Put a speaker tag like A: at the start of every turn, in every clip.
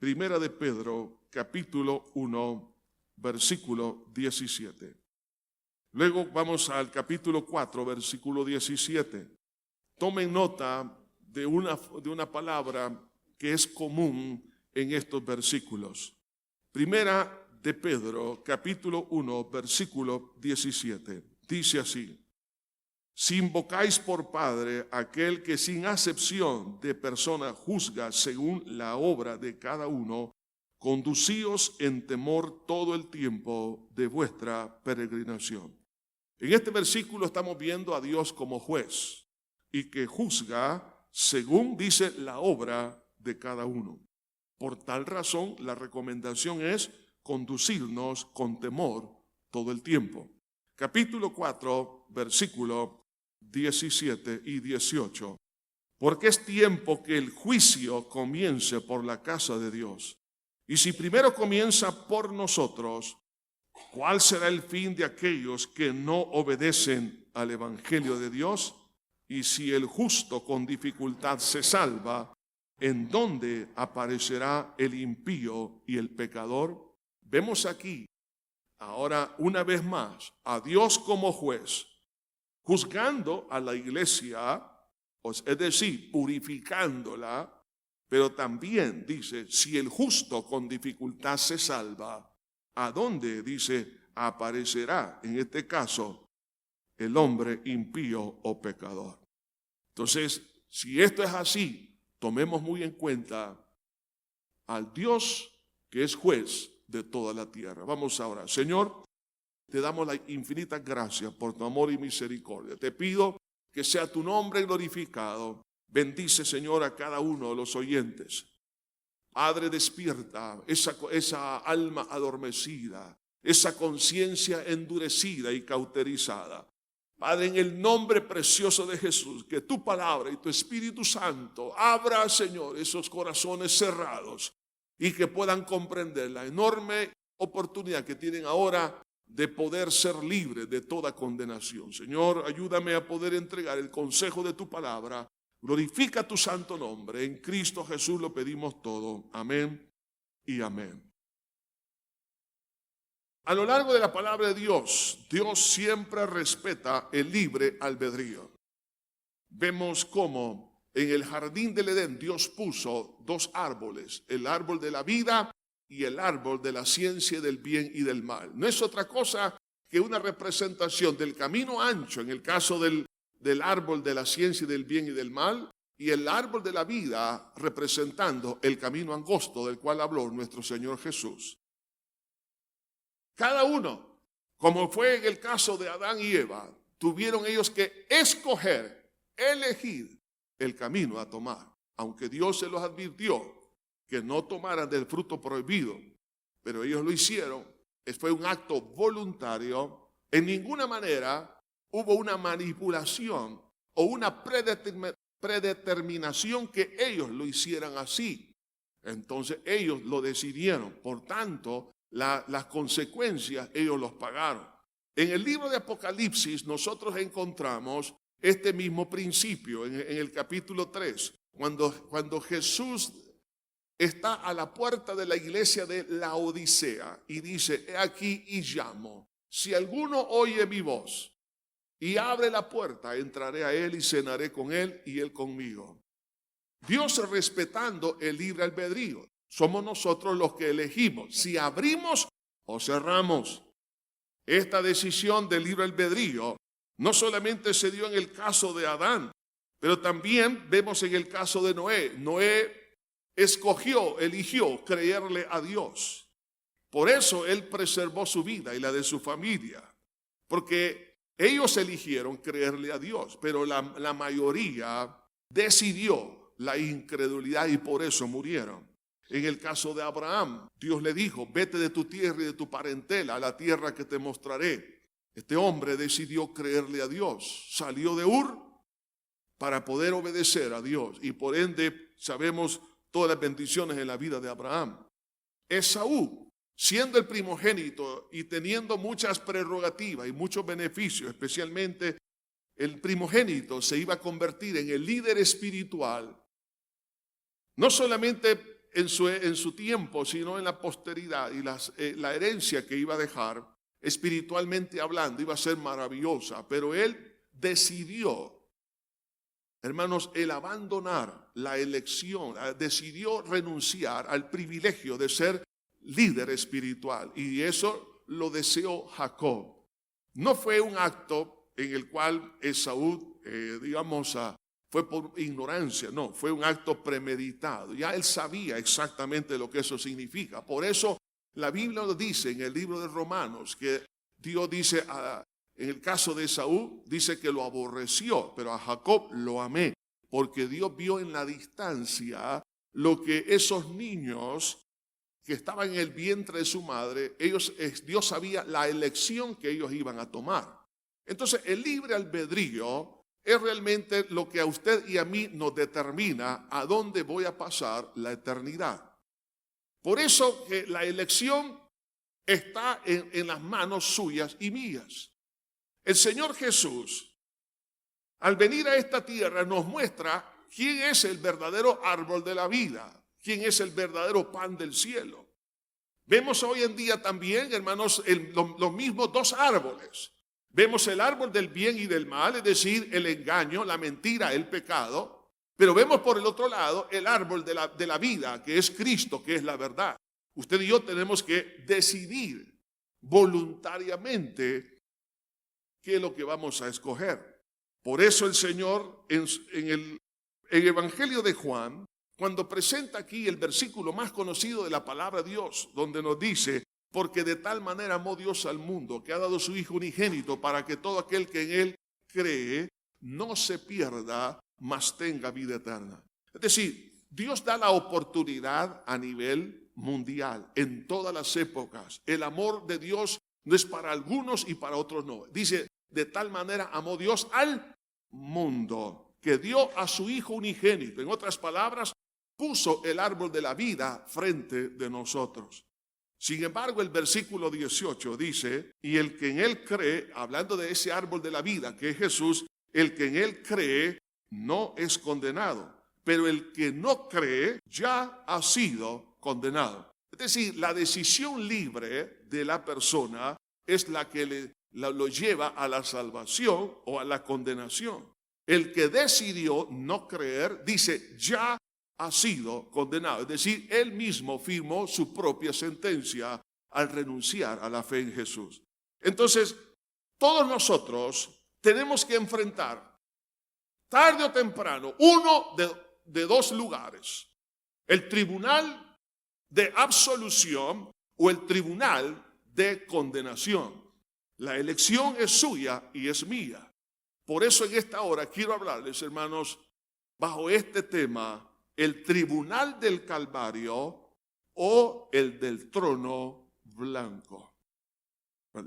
A: Primera de Pedro, capítulo 1, versículo 17. Luego vamos al capítulo 4, versículo 17. Tomen nota de una palabra que es común en estos versículos. Primera de Pedro, capítulo 1, versículo 17. Dice así: si invocáis por Padre aquel que sin acepción de persona juzga según la obra de cada uno, conducíos en temor todo el tiempo de vuestra peregrinación. En este versículo estamos viendo a Dios como juez y que juzga según dice la obra de cada uno. Por tal razón, la recomendación es conducirnos con temor todo el tiempo. Capítulo 4, versículo 17 y 18. Porque es tiempo que el juicio comience por la casa de Dios. Y si primero comienza por nosotros, ¿cuál será el fin de aquellos que no obedecen al Evangelio de Dios? Y si el justo con dificultad se salva, ¿en dónde aparecerá el impío y el pecador? Vemos aquí, ahora una vez más, a Dios como juez, juzgando a la iglesia, es decir, purificándola, pero también dice, si el justo con dificultad se salva, ¿a dónde, dice, aparecerá, en este caso, el hombre impío o pecador? Entonces, si esto es así, tomemos muy en cuenta al Dios que es juez de toda la tierra. Vamos ahora, Señor, te damos la infinita gracia por tu amor y misericordia. Te pido que sea tu nombre glorificado. Bendice, Señor, a cada uno de los oyentes. Padre, despierta esa alma adormecida, esa conciencia endurecida y cauterizada. Padre, en el nombre precioso de Jesús, que tu palabra y tu Espíritu Santo abra, Señor, esos corazones cerrados y que puedan comprender la enorme oportunidad que tienen ahora de poder ser libres de toda condenación. Señor, ayúdame a poder entregar el consejo de tu palabra. Glorifica tu santo nombre. En Cristo Jesús lo pedimos todo. Amén y amén. A lo largo de la palabra de Dios, Dios siempre respeta el libre albedrío. Vemos cómo en el jardín del Edén Dios puso dos árboles, el árbol de la vida y el árbol de la ciencia del bien y del mal. No es otra cosa que una representación del camino ancho en el caso del árbol de la ciencia del bien y del mal, y el árbol de la vida representando el camino angosto del cual habló nuestro Señor Jesús. Cada uno, como fue en el caso de Adán y Eva, tuvieron ellos que escoger, elegir el camino a tomar, aunque Dios se los advirtió que no tomaran del fruto prohibido, pero ellos lo hicieron. Fue un acto voluntario. En ninguna manera hubo una manipulación o una predeterminación que ellos lo hicieran así. Entonces ellos lo decidieron. Por tanto, las consecuencias ellos los pagaron. En el libro de Apocalipsis nosotros encontramos este mismo principio en el capítulo 3, cuando Jesús está a la puerta de la iglesia de Laodicea y dice: he aquí y llamo. Si alguno oye mi voz y abre la puerta, entraré a él y cenaré con él y él conmigo. Dios respetando el libre albedrío. Somos nosotros los que elegimos si abrimos o cerramos. Esta decisión del libre albedrío no solamente se dio en el caso de Adán, pero también vemos en el caso de Noé. Noé eligió creerle a Dios. Por eso él preservó su vida y la de su familia, porque ellos eligieron creerle a Dios, pero la mayoría decidió la incredulidad y por eso murieron. En el caso de Abraham, Dios le dijo: vete de tu tierra y de tu parentela a la tierra que te mostraré. Este hombre decidió creerle a Dios, salió de Ur para poder obedecer a Dios y por ende sabemos todas las bendiciones en la vida de Abraham. Esaú, siendo el primogénito y teniendo muchas prerrogativas y muchos beneficios, especialmente el primogénito se iba a convertir en el líder espiritual. No solamente en su tiempo, sino en la posteridad, y la herencia que iba a dejar, espiritualmente hablando, iba a ser maravillosa, pero él decidió, hermanos, el abandonar la elección, decidió renunciar al privilegio de ser líder espiritual, y eso lo deseó Jacob. No fue un acto en el cual Esaú, fue por ignorancia, no, fue un acto premeditado. Ya él sabía exactamente lo que eso significa. Por eso la Biblia nos dice en el libro de Romanos que Dios dice, en el caso de Esaú, dice que lo aborreció, pero a Jacob lo amé, porque Dios vio en la distancia lo que esos niños que estaban en el vientre de su madre, Dios sabía la elección que ellos iban a tomar. Entonces, el libre albedrío es realmente lo que a usted y a mí nos determina a dónde voy a pasar la eternidad. Por eso que la elección está en las manos suyas y mías. El Señor Jesús, al venir a esta tierra, nos muestra quién es el verdadero árbol de la vida, quién es el verdadero pan del cielo. Vemos hoy en día también, hermanos, los mismos dos árboles. Vemos el árbol del bien y del mal, es decir, el engaño, la mentira, el pecado. Pero vemos por el otro lado el árbol de la vida, que es Cristo, que es la verdad. Usted y yo tenemos que decidir voluntariamente qué es lo que vamos a escoger. Por eso el Señor en el Evangelio de Juan, cuando presenta aquí el versículo más conocido de la palabra de Dios, donde nos dice, porque de tal manera amó Dios al mundo, que ha dado su Hijo unigénito, para que todo aquel que en Él cree no se pierda, mas tenga vida eterna. Es decir, Dios da la oportunidad a nivel mundial, en todas las épocas. El amor de Dios no es para algunos y para otros no. Dice, de tal manera amó Dios al mundo, que dio a su Hijo unigénito. En otras palabras, puso el árbol de la vida frente de nosotros. Sin embargo, el versículo 18 dice, y el que en Él cree, hablando de ese árbol de la vida que es Jesús, el que en Él cree no es condenado, pero el que no cree ya ha sido condenado. Es decir, la decisión libre de la persona es la que lo lleva a la salvación o a la condenación. El que decidió no creer, dice, ya ha sido condenado. Es decir, él mismo firmó su propia sentencia al renunciar a la fe en Jesús. Entonces, todos nosotros tenemos que enfrentar, tarde o temprano, uno de dos lugares: el tribunal de absolución o el tribunal de condenación. La elección es suya y es mía. Por eso en esta hora quiero hablarles, hermanos, bajo este tema: el tribunal del Calvario o el del trono blanco.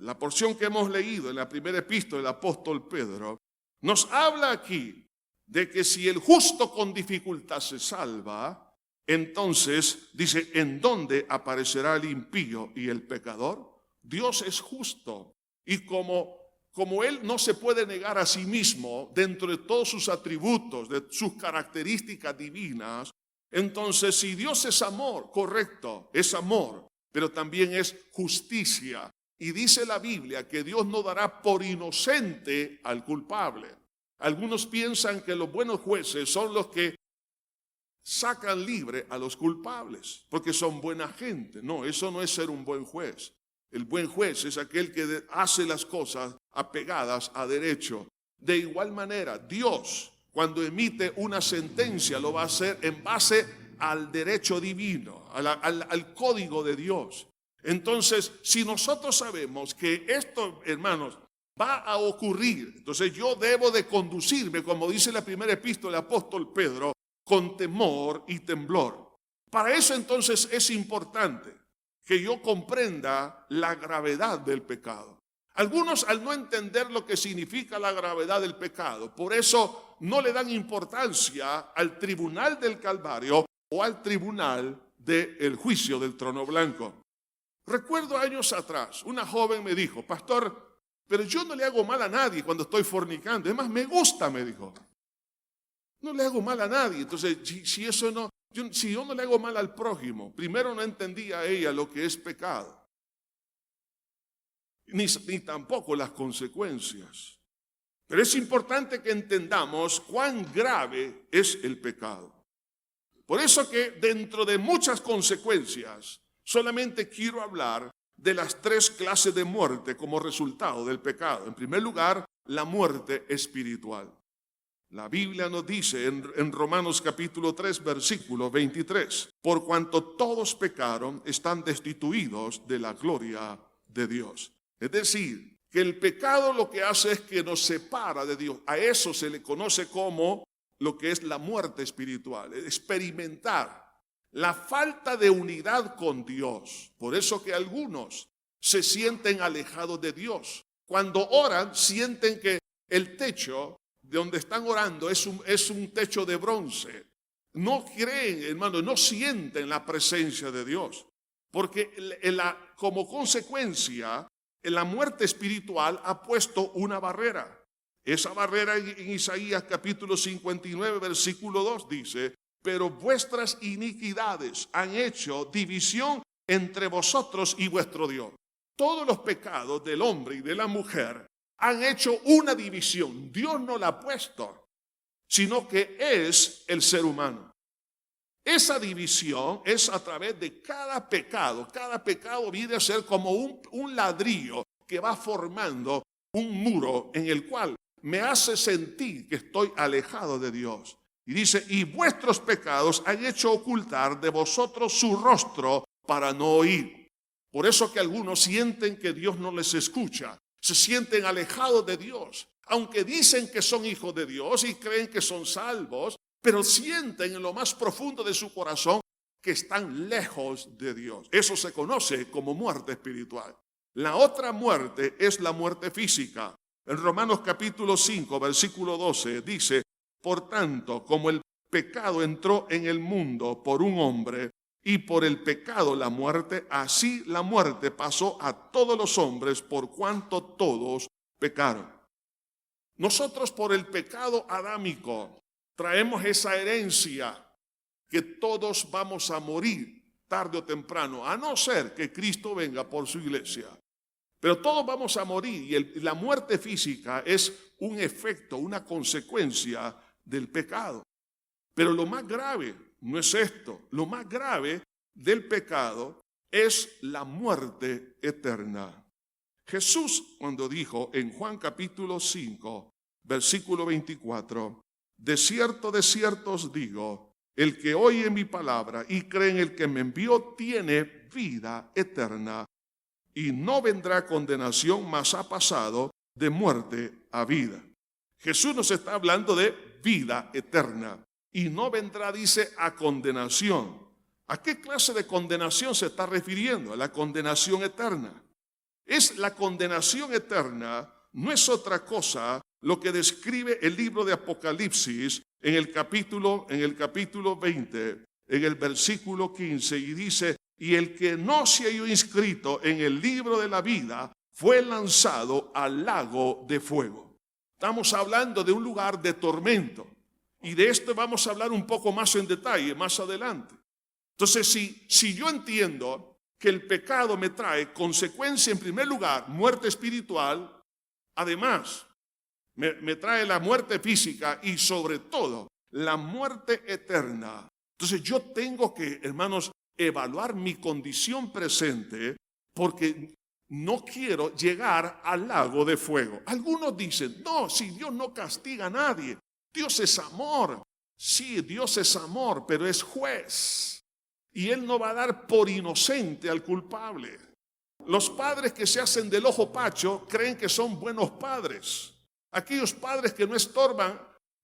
A: La porción que hemos leído en la primera epístola del apóstol Pedro nos habla aquí de que si el justo con dificultad se salva, entonces dice, ¿en dónde aparecerá el impío y el pecador? Dios es justo, y como Él no se puede negar a sí mismo dentro de todos sus atributos, de sus características divinas, entonces si Dios es amor, correcto, es amor, pero también es justicia. Y dice la Biblia que Dios no dará por inocente al culpable. Algunos piensan que los buenos jueces son los que sacan libre a los culpables, porque son buena gente. No, eso no es ser un buen juez. El buen juez es aquel que hace las cosas apegadas a derecho. De igual manera, Dios, cuando emite una sentencia, lo va a hacer en base al derecho divino, al código de Dios. Entonces, si nosotros sabemos que esto, hermanos, va a ocurrir, entonces yo debo de conducirme, como dice la primera epístola del apóstol Pedro, con temor y temblor. Para eso entonces es importante que yo comprenda la gravedad del pecado. Algunos, al no entender lo que significa la gravedad del pecado, por eso no le dan importancia al tribunal del Calvario o al tribunal del juicio del trono blanco. Recuerdo años atrás, una joven me dijo, pastor, pero yo no le hago mal a nadie cuando estoy fornicando. Es más, me gusta, me dijo. No le hago mal a nadie. Entonces, si eso no, Si yo no le hago mal al prójimo, primero no entendía ella lo que es pecado, ni tampoco las consecuencias. Pero es importante que entendamos cuán grave es el pecado. Por eso que dentro de muchas consecuencias, solamente quiero hablar de las 3 clases de muerte como resultado del pecado. En primer lugar, la muerte espiritual. La Biblia nos dice en Romanos capítulo 3, versículo 23, por cuanto todos pecaron, están destituidos de la gloria de Dios. Es decir, que el pecado lo que hace es que nos separa de Dios. A eso se le conoce como lo que es la muerte espiritual, experimentar la falta de unidad con Dios. Por eso que algunos se sienten alejados de Dios. Cuando oran, sienten que el techo de donde están orando es un techo de bronce. No creen, hermano, no sienten la presencia de Dios. Porque como consecuencia, la muerte espiritual ha puesto una barrera. Esa barrera en Isaías capítulo 59, versículo 2 dice, pero vuestras iniquidades han hecho división entre vosotros y vuestro Dios. Todos los pecados del hombre y de la mujer han hecho una división. Dios no la ha puesto, sino que es el ser humano. Esa división es a través de cada pecado. Cada pecado viene a ser como un ladrillo que va formando un muro en el cual me hace sentir que estoy alejado de Dios. Y dice, y vuestros pecados han hecho ocultar de vosotros su rostro para no oír. Por eso que algunos sienten que Dios no les escucha. Se sienten alejados de Dios. Aunque dicen que son hijos de Dios y creen que son salvos, pero sienten en lo más profundo de su corazón que están lejos de Dios. Eso se conoce como muerte espiritual. La otra muerte es la muerte física. En Romanos capítulo 5, versículo 12 dice, por tanto, como el pecado entró en el mundo por un hombre y por el pecado la muerte, así la muerte pasó a todos los hombres por cuanto todos pecaron. Nosotros por el pecado adámico traemos esa herencia que todos vamos a morir tarde o temprano, a no ser que Cristo venga por su iglesia. Pero todos vamos a morir y la muerte física es un efecto, una consecuencia del pecado. Pero lo más grave no es esto. Lo más grave del pecado es la muerte eterna. Jesús cuando dijo en Juan capítulo 5, versículo 24, de cierto os digo, el que oye mi palabra y cree en el que me envió tiene vida eterna y no vendrá condenación, mas ha pasado de muerte a vida. Jesús nos está hablando de vida eterna y no vendrá, dice, a condenación. ¿A qué clase de condenación se está refiriendo? A la condenación eterna. Es la condenación eterna, no es otra cosa lo que describe el libro de Apocalipsis en el capítulo 20, en el versículo 15, y dice, y el que no se halló inscrito en el libro de la vida fue lanzado al lago de fuego. Estamos hablando de un lugar de tormento y de esto vamos a hablar un poco más en detalle más adelante. Entonces, si yo entiendo que el pecado me trae consecuencia, en primer lugar, muerte espiritual, además me trae la muerte física y sobre todo la muerte eterna. Entonces yo tengo que, hermanos, evaluar mi condición presente porque no quiero llegar al lago de fuego. Algunos dicen, no, si Dios no castiga a nadie, Dios es amor. Sí, Dios es amor, pero es juez. Y Él no va a dar por inocente al culpable. Los padres que se hacen del ojo pacho creen que son buenos padres. Aquellos padres que no estorban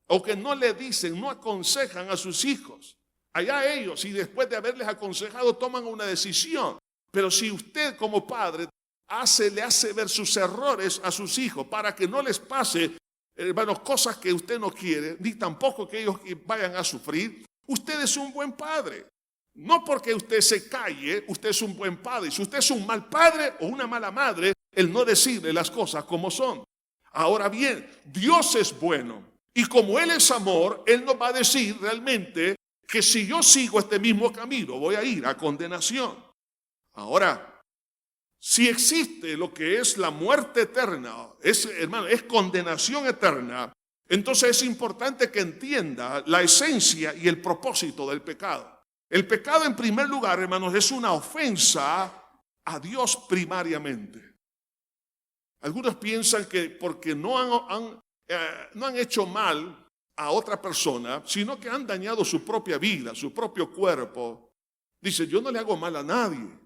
A: o que no le dicen, no aconsejan a sus hijos. Allá ellos, y después de haberles aconsejado, toman una decisión. Pero si usted como padre le hace ver sus errores a sus hijos para que no les pase, hermanos, cosas que usted no quiere, ni tampoco que ellos vayan a sufrir, usted es un buen padre. No porque usted se calle, usted es un buen padre. Si usted es un mal padre o una mala madre, el no decirle las cosas como son. Ahora bien, Dios es bueno. Y como Él es amor, Él nos va a decir realmente que si yo sigo este mismo camino voy a ir a condenación. Ahora, si existe lo que es la muerte eterna, hermano, es condenación eterna, entonces es importante que entienda la esencia y el propósito del pecado. El pecado, en primer lugar, hermanos, es una ofensa a Dios primariamente. Algunos piensan que porque no han hecho mal a otra persona, sino que han dañado su propia vida, su propio cuerpo. Dice, yo no le hago mal a nadie.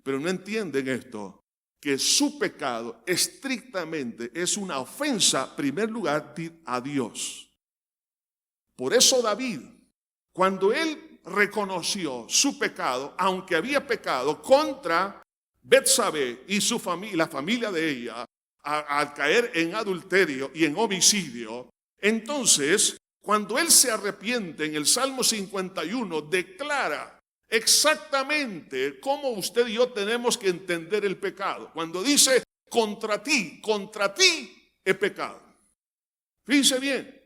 A: Pero no entienden esto, que su pecado estrictamente es una ofensa, en primer lugar, a Dios. Por eso David, cuando él reconoció su pecado, aunque había pecado contra Betsabé y su familia, la familia de ella, al caer en adulterio y en homicidio, entonces, cuando él se arrepiente en el Salmo 51, declara exactamente cómo usted y yo tenemos que entender el pecado. Cuando dice, contra ti he pecado. Fíjense bien,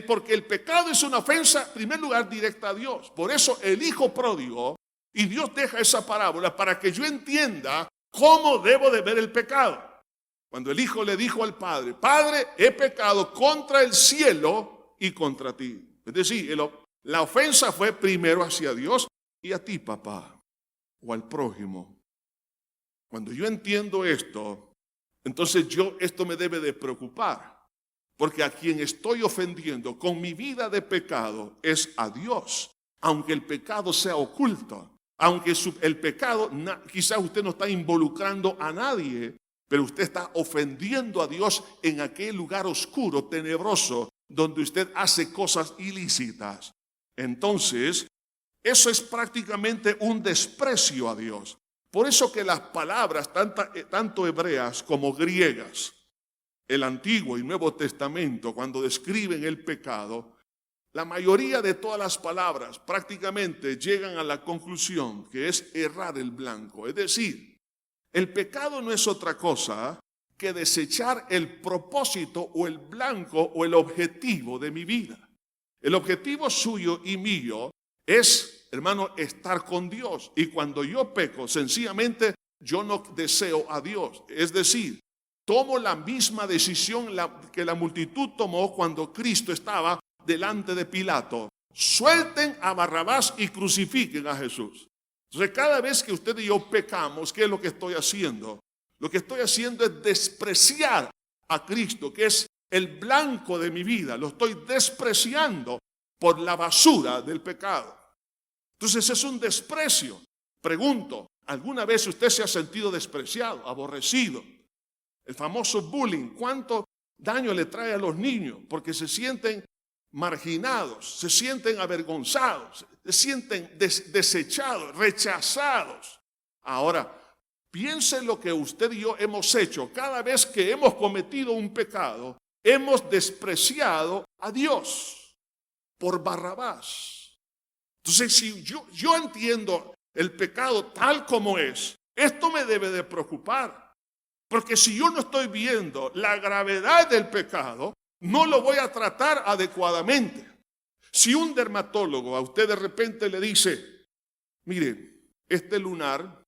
A: porque el pecado es una ofensa, en primer lugar, directa a Dios. Por eso el hijo pródigo, y Dios deja esa parábola para que yo entienda cómo debo de ver el pecado. Cuando el hijo le dijo al padre, Padre, he pecado contra el cielo y contra ti. Es decir, la ofensa fue primero hacia Dios y a ti, papá, o al prójimo. Cuando yo entiendo esto, entonces esto me debe de preocupar, porque a quien estoy ofendiendo con mi vida de pecado es a Dios, aunque el pecado sea oculto, aunque el pecado, quizás usted no está involucrando a nadie, pero usted está ofendiendo a Dios en aquel lugar oscuro, tenebroso, donde usted hace cosas ilícitas. Entonces, eso es prácticamente un desprecio a Dios. Por eso que las palabras, tanto hebreas como griegas, el Antiguo y Nuevo Testamento, cuando describen el pecado, la mayoría de todas las palabras prácticamente llegan a la conclusión que es errar el blanco. Es decir, el pecado no es otra cosa que desechar el propósito o el blanco o el objetivo de mi vida. El objetivo suyo y mío es, hermano, estar con Dios. Y cuando yo peco, sencillamente yo no deseo a Dios. Es decir, tomo la misma decisión que la multitud tomó cuando Cristo estaba delante de Pilato. Suelten a Barrabás y crucifiquen a Jesús. Entonces, cada vez que usted y yo pecamos, ¿qué es lo que estoy haciendo? Lo que estoy haciendo es despreciar a Cristo, que es el blanco de mi vida. Lo estoy despreciando por la basura del pecado. Entonces es un desprecio. Pregunto, ¿alguna vez usted se ha sentido despreciado, aborrecido? El famoso bullying, ¿cuánto daño le trae a los niños? Porque se sienten marginados, se sienten avergonzados, se sienten desechados, rechazados. Ahora, piense lo que usted y yo hemos hecho. Cada vez que hemos cometido un pecado, hemos despreciado a Dios por Barrabás. Entonces, si yo entiendo el pecado tal como es, esto me debe de preocupar. Porque si yo no estoy viendo la gravedad del pecado, no lo voy a tratar adecuadamente. Si un dermatólogo a usted de repente le dice, mire, este lunar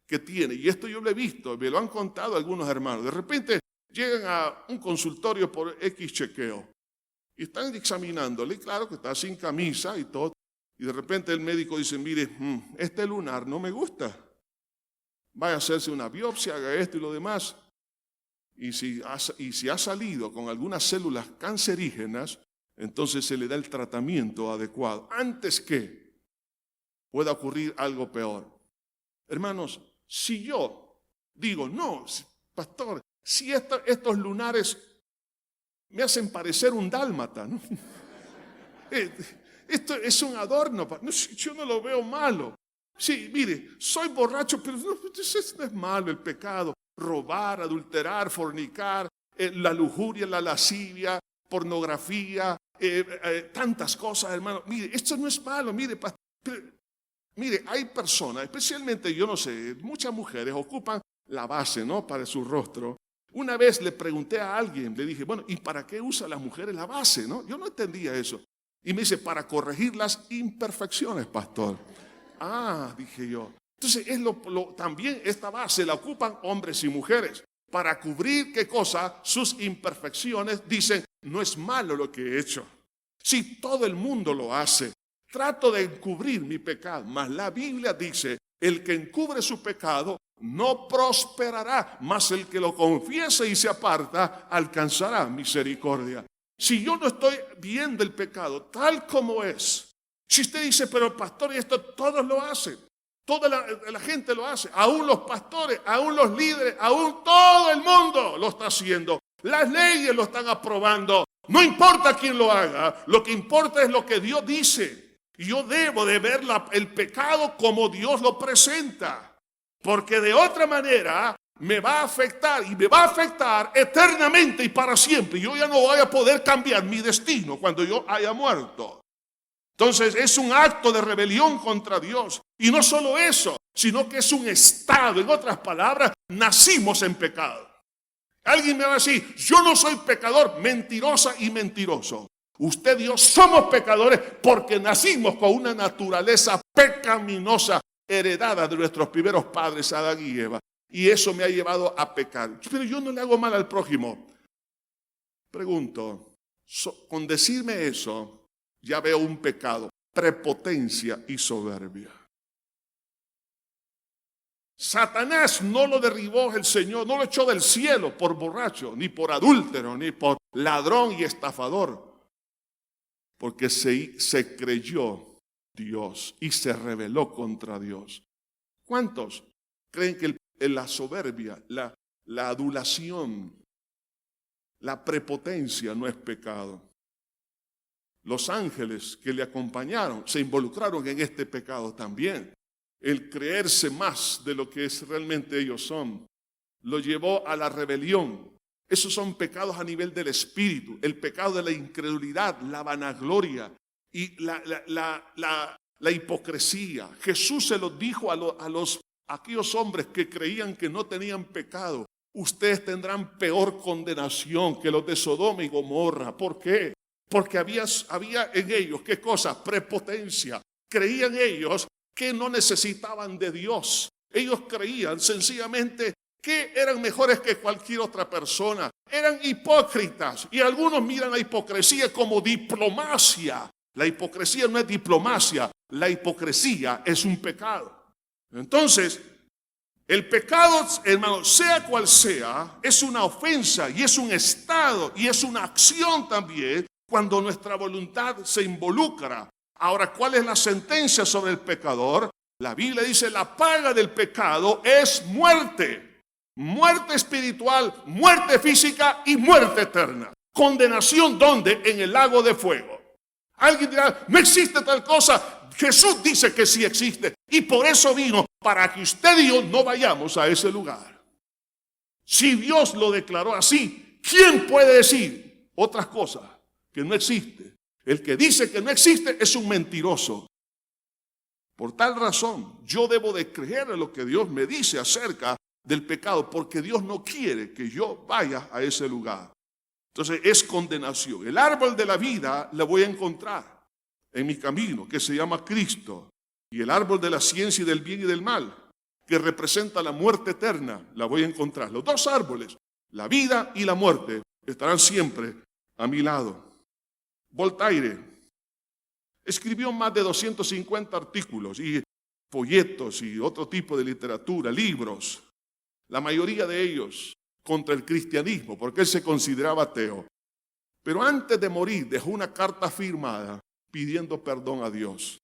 A: que tiene, y esto yo lo he visto, me lo han contado algunos hermanos, de repente llegan a un consultorio por X chequeo y están examinándole, claro que está sin camisa y todo, y de repente el médico dice, mire, este lunar no me gusta, vaya a hacerse una biopsia, haga esto y lo demás, y si ha salido con algunas células cancerígenas, entonces se le da el tratamiento adecuado, antes que pueda ocurrir algo peor. Hermanos, si yo digo, no, pastor, si estos lunares me hacen parecer un dálmata, ¿no? Esto es un adorno, no, yo no lo veo malo. Sí, mire, soy borracho, pero no es malo el pecado. Robar, adulterar, fornicar, la lujuria, la lascivia, pornografía, tantas cosas, hermano. Mire, esto no es malo, mire, mire, hay personas, especialmente, yo no sé, muchas mujeres ocupan la base, ¿no?, para su rostro. Una vez le pregunté a alguien, le dije, bueno, ¿y para qué usan las mujeres la base, no? Yo no entendía eso. Y me dice, para corregir las imperfecciones, pastor. Ah, dije yo. Entonces, también esta base la ocupan hombres y mujeres. Para cubrir, ¿qué cosa? Sus imperfecciones. Dicen, no es malo lo que he hecho. Si todo el mundo lo hace, trato de encubrir mi pecado. Mas la Biblia dice, el que encubre su pecado no prosperará, mas el que lo confiese y se aparta alcanzará misericordia. Si yo no estoy viendo el pecado tal como es, si usted dice, pero pastor, y esto todos lo hacen, toda la gente lo hace, aún los pastores, aún los líderes, aún todo el mundo lo está haciendo, las leyes lo están aprobando, no importa quién lo haga, lo que importa es lo que Dios dice. Y yo debo de ver el pecado como Dios lo presenta, porque de otra manera me va a afectar y me va a afectar eternamente y para siempre. Yo ya no voy a poder cambiar mi destino cuando yo haya muerto. Entonces es un acto de rebelión contra Dios. Y no solo eso, sino que es un estado. En otras palabras, nacimos en pecado. Alguien me va a decir, yo no soy pecador, mentirosa y mentiroso. Usted y yo somos pecadores porque nacimos con una naturaleza pecaminosa heredada de nuestros primeros padres, Adán y Eva. Y eso me ha llevado a pecar. Pero yo no le hago mal al prójimo. Pregunto, con decirme eso, ya veo un pecado, prepotencia y soberbia. Satanás no lo derribó el Señor, no lo echó del cielo por borracho, ni por adúltero, ni por ladrón y estafador. Porque se creyó Dios y se rebeló contra Dios. ¿Cuántos creen que la soberbia, la adulación, la prepotencia no es pecado? Los ángeles que le acompañaron se involucraron en este pecado también. El creerse más de lo que realmente ellos son lo llevó a la rebelión. Esos son pecados a nivel del espíritu. El pecado de la incredulidad, la vanagloria y la hipocresía. Jesús se lo dijo a aquellos hombres que creían que no tenían pecado. Ustedes tendrán peor condenación que los de Sodoma y Gomorra. ¿Por qué? Porque había en ellos, ¿qué cosa? Prepotencia. Creían ellos que no necesitaban de Dios. Ellos creían sencillamente que eran mejores que cualquier otra persona. Eran hipócritas. Y algunos miran la hipocresía como diplomacia. La hipocresía no es diplomacia. La hipocresía es un pecado. Entonces, el pecado, hermano, sea cual sea, es una ofensa y es un estado y es una acción también cuando nuestra voluntad se involucra. Ahora, ¿cuál es la sentencia sobre el pecador? La Biblia dice, la paga del pecado es muerte. Muerte espiritual, muerte física y muerte eterna. Condenación, ¿dónde? En el lago de fuego. Alguien dirá, no existe tal cosa. Jesús dice que sí existe. Y por eso vino, para que usted y yo no vayamos a ese lugar. Si Dios lo declaró así, ¿quién puede decir otras cosas que no existe? El que dice que no existe es un mentiroso. Por tal razón, yo debo de creer en lo que Dios me dice acerca del pecado, porque Dios no quiere que yo vaya a ese lugar. Entonces es condenación. El árbol de la vida la voy a encontrar en mi camino, que se llama Cristo. Y el árbol de la ciencia y del bien y del mal, que representa la muerte eterna, la voy a encontrar. Los dos árboles, la vida y la muerte, estarán siempre a mi lado. Voltaire escribió más de 250 artículos y folletos y otro tipo de literatura, libros, la mayoría de ellos contra el cristianismo, porque él se consideraba ateo. Pero antes de morir dejó una carta firmada pidiendo perdón a Dios.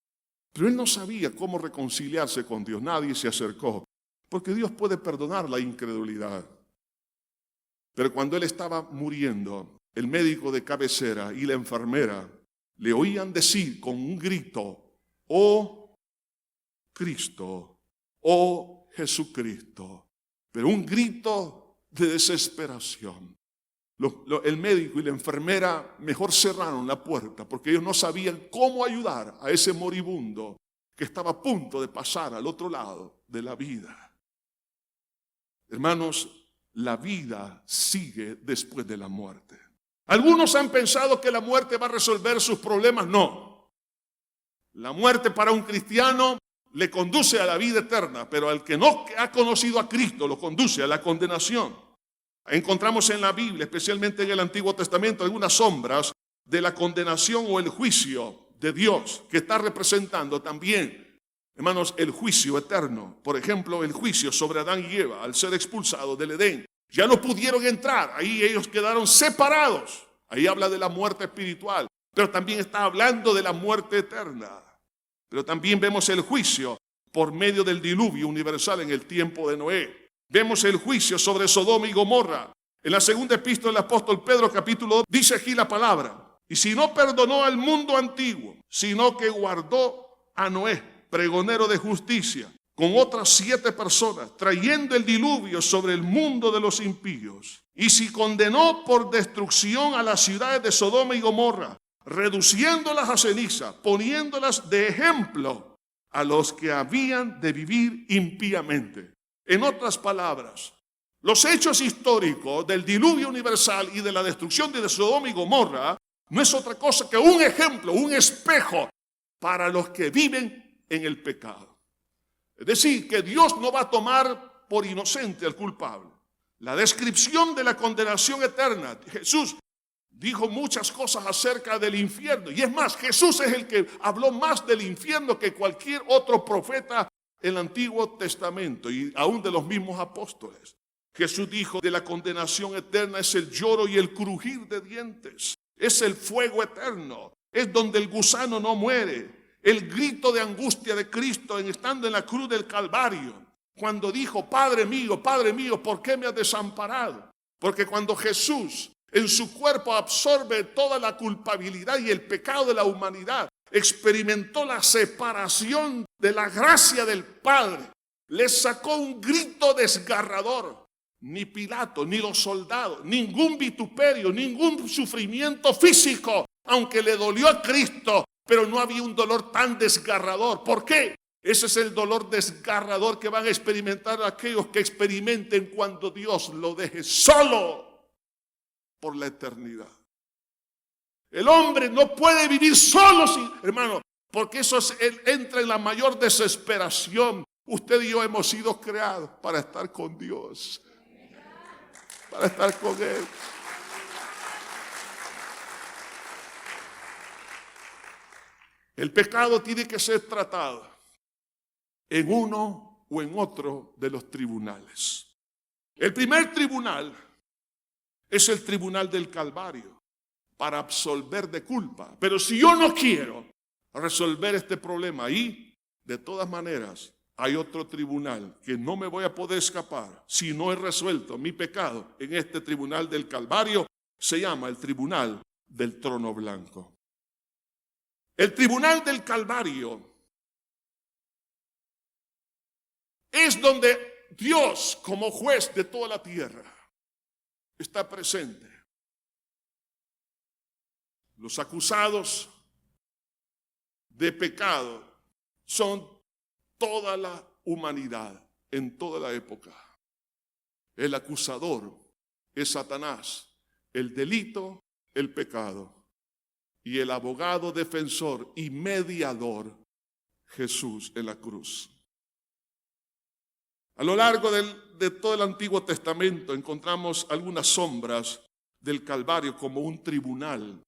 A: Pero él no sabía cómo reconciliarse con Dios. Nadie se acercó, porque Dios puede perdonar la incredulidad. Pero cuando él estaba muriendo, el médico de cabecera y la enfermera le oían decir con un grito, oh Cristo, oh Jesucristo. Pero un grito de desesperación. El médico y la enfermera mejor cerraron la puerta porque ellos no sabían cómo ayudar a ese moribundo que estaba a punto de pasar al otro lado de la vida. Hermanos, la vida sigue después de la muerte. Algunos han pensado que la muerte va a resolver sus problemas. No. La muerte para un cristiano le conduce a la vida eterna, pero al que no ha conocido a Cristo lo conduce a la condenación. Encontramos en la Biblia, especialmente en el Antiguo Testamento, algunas sombras de la condenación o el juicio de Dios, que está representando también, hermanos, el juicio eterno. Por ejemplo, el juicio sobre Adán y Eva al ser expulsados del Edén. Ya no pudieron entrar, ahí ellos quedaron separados. Ahí habla de la muerte espiritual, pero también está hablando de la muerte eterna. Pero también vemos el juicio por medio del diluvio universal en el tiempo de Noé. Vemos el juicio sobre Sodoma y Gomorra. En la segunda epístola del apóstol Pedro, capítulo 2, dice aquí la palabra: y si no perdonó al mundo antiguo, sino que guardó a Noé, pregonero de justicia, con otras 7 personas, trayendo el diluvio sobre el mundo de los impíos. Y si condenó por destrucción a las ciudades de Sodoma y Gomorra, reduciéndolas a ceniza, poniéndolas de ejemplo a los que habían de vivir impíamente. En otras palabras, los hechos históricos del diluvio universal y de la destrucción de Sodoma y Gomorra no es otra cosa que un ejemplo, un espejo para los que viven en el pecado. Es decir, que Dios no va a tomar por inocente al culpable. La descripción de la condenación eterna, Jesús dijo muchas cosas acerca del infierno. Y es más, Jesús es el que habló más del infierno que cualquier otro profeta en el Antiguo Testamento y aún de los mismos apóstoles. Jesús dijo de la condenación eterna es el lloro y el crujir de dientes. Es el fuego eterno. Es donde el gusano no muere. El grito de angustia de Cristo estando en la cruz del Calvario. Cuando dijo, Padre mío, ¿por qué me has desamparado? Porque cuando Jesús en su cuerpo absorbe toda la culpabilidad y el pecado de la humanidad, experimentó la separación de la gracia del Padre. Le sacó un grito desgarrador. Ni Pilato, ni los soldados, ningún vituperio, ningún sufrimiento físico, aunque le dolió a Cristo, pero no había un dolor tan desgarrador. ¿Por qué? Ese es el dolor desgarrador que van a experimentar aquellos que experimenten cuando Dios lo deje solo por la eternidad. El hombre no puede vivir solo, hermano, porque eso entra en la mayor desesperación. Usted y yo hemos sido creados para estar con Dios, para estar con Él. El pecado tiene que ser tratado en uno o en otro de los tribunales. El primer tribunal es el tribunal del Calvario para absolver de culpa. Pero si yo no quiero resolver este problema ahí, de todas maneras, hay otro tribunal que no me voy a poder escapar si no he resuelto mi pecado. En este tribunal del Calvario se llama el tribunal del trono blanco. El tribunal del Calvario es donde Dios, como juez de toda la tierra, está presente. Los acusados de pecado son toda la humanidad en toda la época. El acusador es Satanás, el delito, el pecado, y el abogado defensor y mediador, Jesús en la cruz. A lo largo de todo el Antiguo Testamento encontramos algunas sombras del Calvario como un tribunal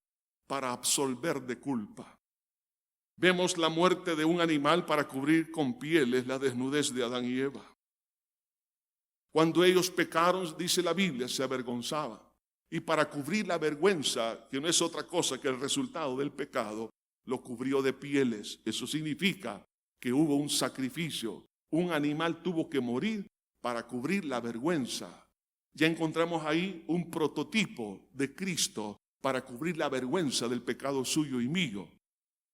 A: para absolver de culpa. Vemos la muerte de un animal para cubrir con pieles la desnudez de Adán y Eva. Cuando ellos pecaron, dice la Biblia, se avergonzaban. Y para cubrir la vergüenza, que no es otra cosa que el resultado del pecado, lo cubrió de pieles. Eso significa que hubo un sacrificio. Un animal tuvo que morir para cubrir la vergüenza. Ya encontramos ahí un prototipo de Cristo para cubrir la vergüenza del pecado suyo y mío.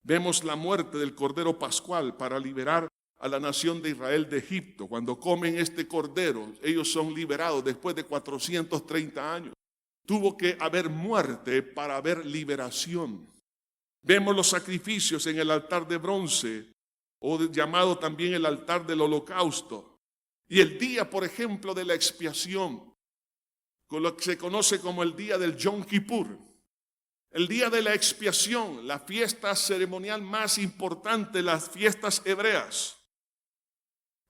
A: Vemos la muerte del Cordero Pascual para liberar a la nación de Israel de Egipto. Cuando comen este cordero, ellos son liberados después de 430 años. Tuvo que haber muerte para haber liberación. Vemos los sacrificios en el altar de bronce, llamado también el altar del holocausto. Y el día, por ejemplo, de la expiación, con lo que se conoce como el día del Yom Kippur. el día de la expiación, la fiesta ceremonial más importante, las fiestas hebreas.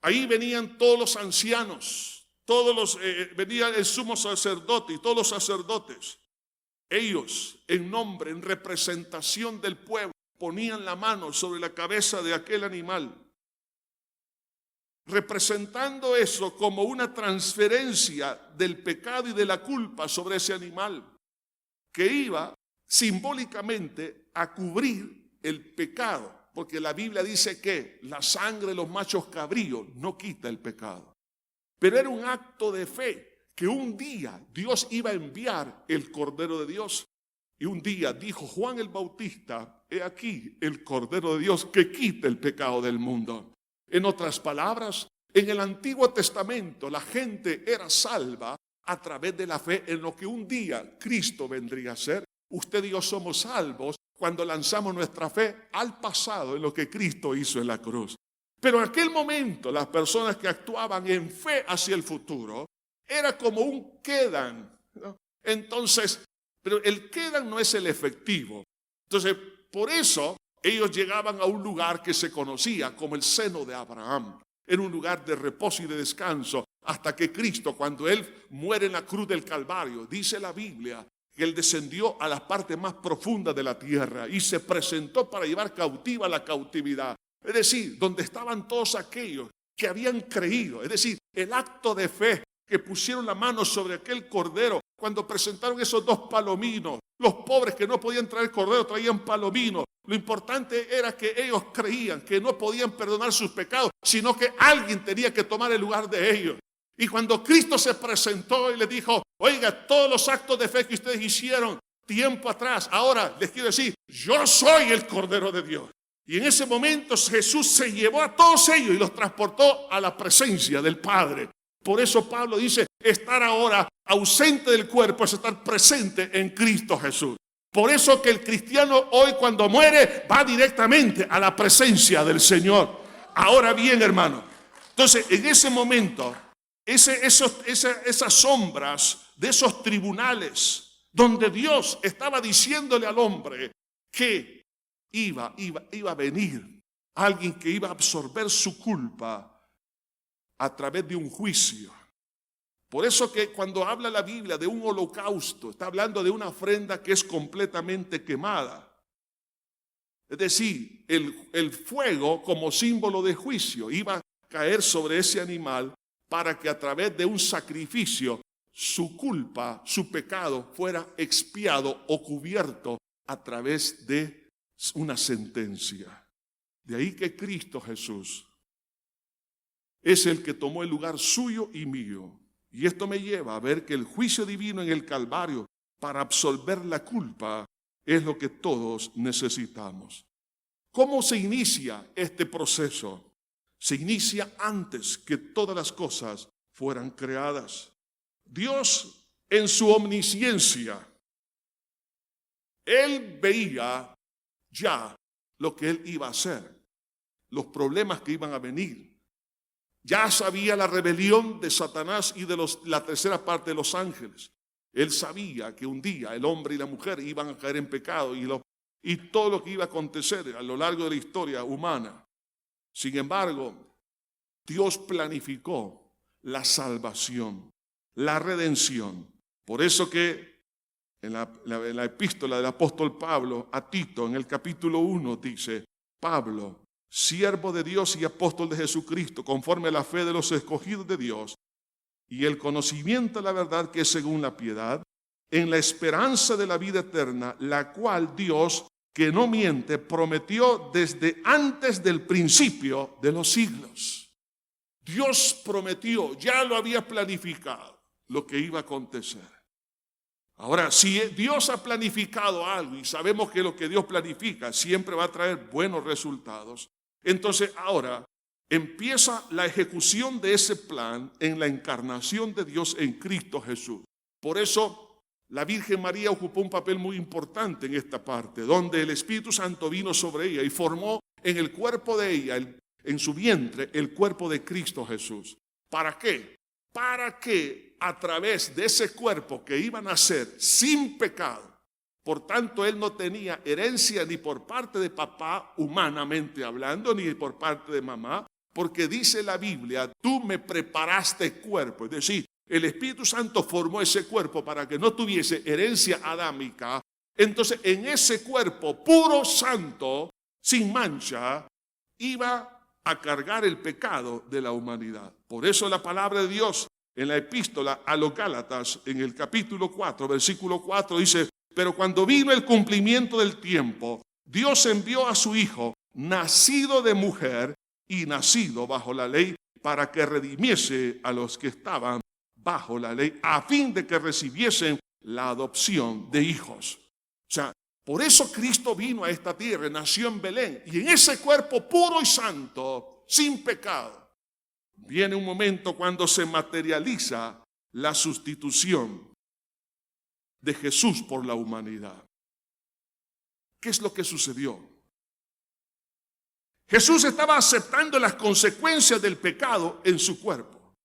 A: Ahí venían todos los ancianos, venía el sumo sacerdote y todos los sacerdotes. Ellos, en nombre, en representación del pueblo, ponían la mano sobre la cabeza de aquel animal, representando eso como una transferencia del pecado y de la culpa sobre ese animal, que iba simbólicamente a cubrir el pecado, porque la Biblia dice que la sangre de los machos cabríos no quita el pecado. Pero era un acto de fe, que un día Dios iba a enviar el Cordero de Dios. Y un día dijo Juan el Bautista: he aquí el Cordero de Dios que quita el pecado del mundo. En otras palabras, en el Antiguo Testamento la gente era salva a través de la fe en lo que un día Cristo vendría a ser. Usted y yo somos salvos cuando lanzamos nuestra fe al pasado en lo que Cristo hizo en la cruz. Pero en aquel momento las personas que actuaban en fe hacia el futuro era como un quedan, ¿no? Entonces, pero el quedan no es el efectivo. Entonces, por eso ellos llegaban a un lugar que se conocía como el seno de Abraham. Era un lugar de reposo y de descanso hasta que Cristo, cuando Él muere en la cruz del Calvario, dice la Biblia que Él descendió a la parte más profunda de la tierra y se presentó para llevar cautiva la cautividad. Es decir, donde estaban todos aquellos que habían creído. Es decir, el acto de fe, que pusieron la mano sobre aquel cordero cuando presentaron esos dos palominos. Los pobres que no podían traer cordero traían palominos. Lo importante era que ellos creían que no podían perdonar sus pecados, sino que alguien tenía que tomar el lugar de ellos. Y cuando Cristo se presentó y les dijo: oiga, todos los actos de fe que ustedes hicieron tiempo atrás, ahora les quiero decir, yo soy el Cordero de Dios. Y en ese momento Jesús se llevó a todos ellos y los transportó a la presencia del Padre. Por eso Pablo dice: estar ahora ausente del cuerpo es estar presente en Cristo Jesús. Por eso que el cristiano hoy, cuando muere, va directamente a la presencia del Señor. Ahora bien, hermano, entonces en ese momento, esas sombras de esos tribunales donde Dios estaba diciéndole al hombre que iba a venir alguien que iba a absorber su culpa a través de un juicio. Por eso que cuando habla la Biblia de un holocausto, está hablando de una ofrenda que es completamente quemada. Es decir, el fuego como símbolo de juicio iba a caer sobre ese animal para que a través de un sacrificio su culpa, su pecado fuera expiado o cubierto a través de una sentencia. De ahí que Cristo Jesús es el que tomó el lugar suyo y mío. Y esto me lleva a ver que el juicio divino en el Calvario para absolver la culpa es lo que todos necesitamos. ¿Cómo se inicia este proceso? Se inicia antes que todas las cosas fueran creadas. Dios, en su omnisciencia, Él veía ya lo que Él iba a hacer, los problemas que iban a venir. Ya sabía la rebelión de Satanás y de la tercera parte de los ángeles. Él sabía que un día el hombre y la mujer iban a caer en pecado y todo lo que iba a acontecer a lo largo de la historia humana. Sin embargo, Dios planificó la salvación, la redención. Por eso que en la epístola del apóstol Pablo a Tito, en el capítulo 1, dice: Pablo, siervo de Dios y apóstol de Jesucristo, conforme a la fe de los escogidos de Dios y el conocimiento de la verdad que es según la piedad, en la esperanza de la vida eterna, la cual Dios, que no miente, prometió desde antes del principio de los siglos. Dios prometió, ya lo había planificado, lo que iba a acontecer. Ahora, si Dios ha planificado algo y sabemos que lo que Dios planifica siempre va a traer buenos resultados, entonces ahora empieza la ejecución de ese plan en la encarnación de Dios en Cristo Jesús. Por eso la Virgen María ocupó un papel muy importante en esta parte, donde el Espíritu Santo vino sobre ella y formó en el cuerpo de ella, en su vientre, el cuerpo de Cristo Jesús. ¿Para qué? Para que a través de ese cuerpo que iba a nacer sin pecado, Por tanto, él no tenía herencia ni por parte de papá, humanamente hablando, ni por parte de mamá, porque dice la Biblia, tú me preparaste cuerpo. Es decir, el Espíritu Santo formó ese cuerpo para que no tuviese herencia adámica. Entonces, en ese cuerpo puro, santo, sin mancha, iba a cargar el pecado de la humanidad. Por eso la palabra de Dios en la epístola a los Gálatas, en el capítulo 4, versículo 4, dice, pero cuando vino el cumplimiento del tiempo, Dios envió a su Hijo, nacido de mujer y nacido bajo la ley, para que redimiese a los que estaban bajo la ley, a fin de que recibiesen la adopción de hijos. O sea, por eso Cristo vino a esta tierra, nació en Belén, y en ese cuerpo puro y santo, sin pecado, viene un momento cuando se materializa la sustitución de Jesús por la humanidad. ¿Qué es lo que sucedió? Jesús estaba aceptando las consecuencias del pecado en su cuerpo.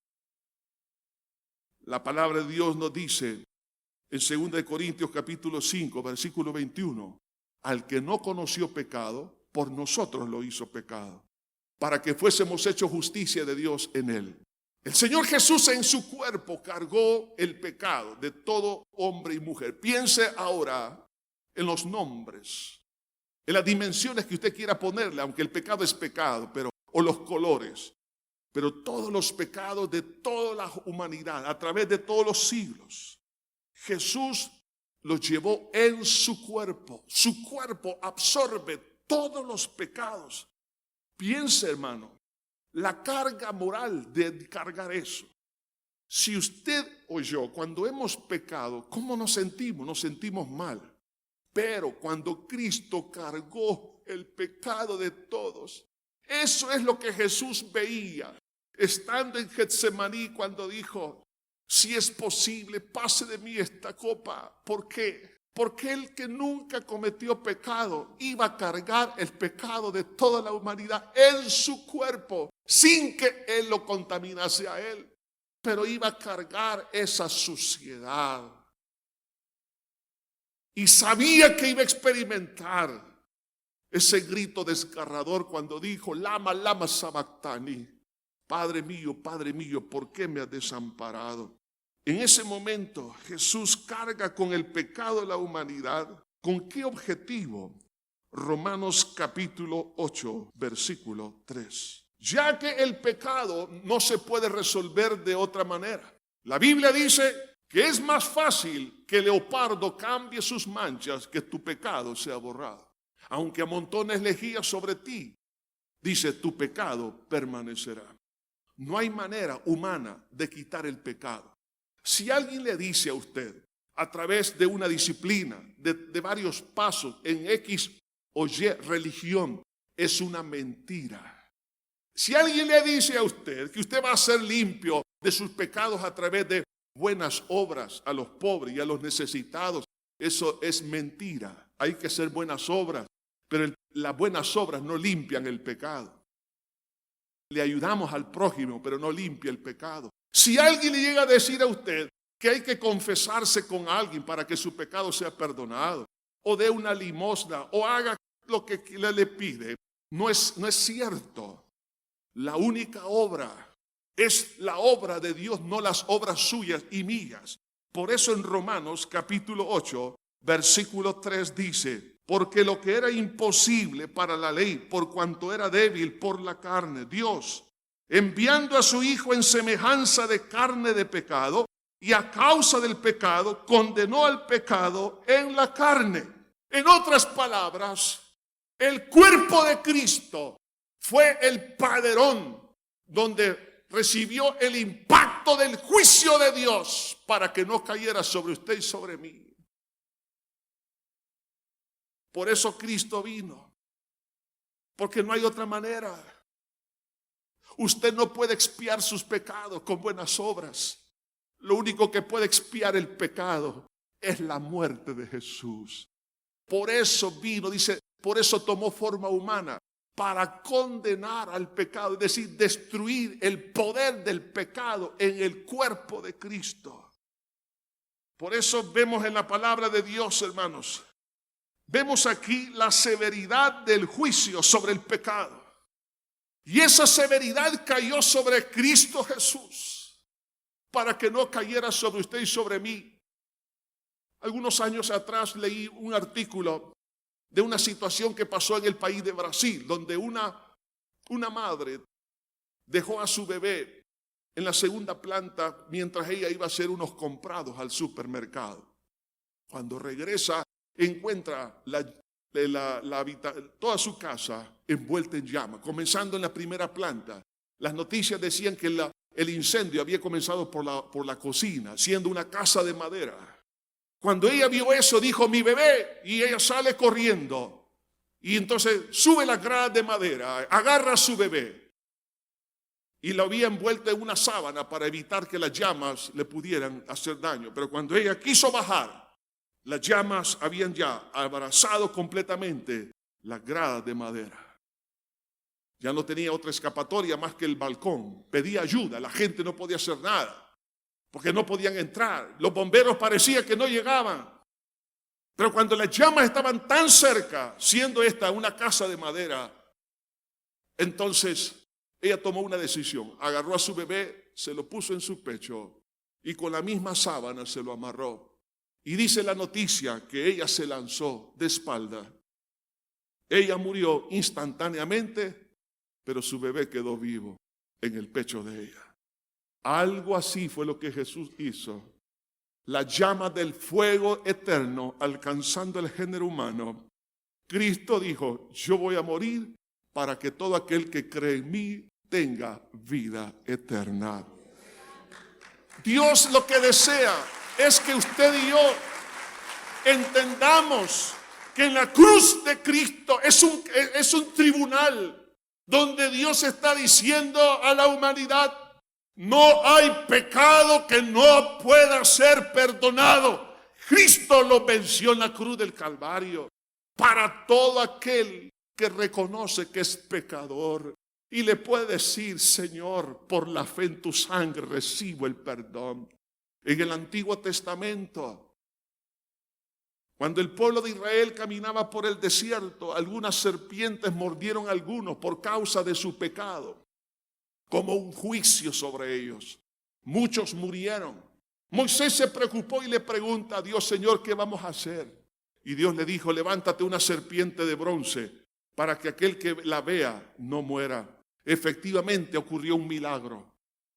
A: La palabra de Dios nos dice en 2 Corintios capítulo 5, versículo 21, al que no conoció pecado, por nosotros lo hizo pecado, para que fuésemos hechos justicia de Dios en él. El Señor Jesús en su cuerpo cargó el pecado de todo hombre y mujer. Piense ahora en los nombres, en las dimensiones que usted quiera ponerle, aunque el pecado es pecado, o los colores, pero todos los pecados de toda la humanidad a través de todos los siglos, Jesús los llevó en su cuerpo. Su cuerpo absorbe todos los pecados. Piense, hermano, la carga moral de cargar eso. Si usted o yo, cuando hemos pecado, ¿cómo nos sentimos? Nos sentimos mal. Pero cuando Cristo cargó el pecado de todos, eso es lo que Jesús veía, estando en Getsemaní, cuando dijo, si es posible, pase de mí esta copa. ¿Por qué? Porque el que nunca cometió pecado iba a cargar el pecado de toda la humanidad en su cuerpo, sin que él lo contaminase a él, pero iba a cargar esa suciedad. Y sabía que iba a experimentar ese grito desgarrador cuando dijo, lama, lama sabactani, Padre mío, ¿por qué me has desamparado? En ese momento Jesús carga con el pecado de la humanidad. ¿Con qué objetivo? Romanos capítulo 8, versículo 3. Ya que el pecado no se puede resolver de otra manera. La Biblia dice que es más fácil que el leopardo cambie sus manchas que tu pecado sea borrado. Aunque amontones lejía sobre ti, dice, tu pecado permanecerá. No hay manera humana de quitar el pecado. Si alguien le dice a usted, a través de una disciplina, de varios pasos en X o Y religión, es una mentira. Si alguien le dice a usted que usted va a ser limpio de sus pecados a través de buenas obras a los pobres y a los necesitados, eso es mentira. Hay que hacer buenas obras, pero las buenas obras no limpian el pecado. Le ayudamos al prójimo, pero no limpia el pecado. Si alguien le llega a decir a usted que hay que confesarse con alguien para que su pecado sea perdonado, o dé una limosna, o haga lo que le pide, no es cierto. La única obra es la obra de Dios, no las obras suyas y mías. Por eso en Romanos capítulo 8, versículo 3 dice, porque lo que era imposible para la ley, por cuanto era débil por la carne, Dios, enviando a su Hijo en semejanza de carne de pecado, y a causa del pecado, condenó al pecado en la carne. En otras palabras, el cuerpo de Cristo fue el paderón donde recibió el impacto del juicio de Dios para que no cayera sobre usted y sobre mí. Por eso Cristo vino, porque no hay otra manera. Usted no puede expiar sus pecados con buenas obras. Lo único que puede expiar el pecado es la muerte de Jesús. Por eso vino, dice, por eso tomó forma humana, para condenar al pecado, es decir, destruir el poder del pecado en el cuerpo de Cristo. Por eso vemos en la palabra de Dios, hermanos, vemos aquí la severidad del juicio sobre el pecado. Y esa severidad cayó sobre Cristo Jesús para que no cayera sobre usted y sobre mí. Algunos años atrás leí un artículo de una situación que pasó en el país de Brasil, donde una madre dejó a su bebé en la segunda planta mientras ella iba a hacer unos comprados al supermercado. Cuando regresa, encuentra toda su casa envuelta en llamas, comenzando en la primera planta. Las noticias decían que el incendio había comenzado por la cocina, siendo una casa de madera. Cuando ella vio eso, dijo, mi bebé, y ella sale corriendo. Y entonces sube las gradas de madera, agarra a su bebé. Y lo había envuelto en una sábana para evitar que las llamas le pudieran hacer daño. Pero cuando ella quiso bajar, las llamas habían ya abrazado completamente las gradas de madera. Ya no tenía otra escapatoria más que el balcón. Pedía ayuda, la gente no podía hacer nada, porque no podían entrar. Los bomberos parecía que no llegaban. Pero cuando las llamas estaban tan cerca, siendo esta una casa de madera, entonces ella tomó una decisión. Agarró a su bebé, se lo puso en su pecho y con la misma sábana se lo amarró. Y dice la noticia que ella se lanzó de espalda. Ella murió instantáneamente, pero su bebé quedó vivo en el pecho de ella. Algo así fue lo que Jesús hizo. La llama del fuego eterno alcanzando el género humano. Cristo dijo, yo voy a morir para que todo aquel que cree en mí tenga vida eterna. Dios lo que desea es que usted y yo entendamos que en la cruz de Cristo es un tribunal donde Dios está diciendo a la humanidad, no hay pecado que no pueda ser perdonado. Cristo lo venció en la cruz del Calvario para todo aquel que reconoce que es pecador y le puede decir, Señor, por la fe en tu sangre recibo el perdón. En el Antiguo Testamento, cuando el pueblo de Israel caminaba por el desierto, algunas serpientes mordieron a algunos por causa de su pecado, como un juicio sobre ellos. Muchos murieron. Moisés se preocupó y le pregunta a Dios, Señor, ¿qué vamos a hacer? Y Dios le dijo, levántate una serpiente de bronce para que aquel que la vea no muera. Efectivamente ocurrió un milagro.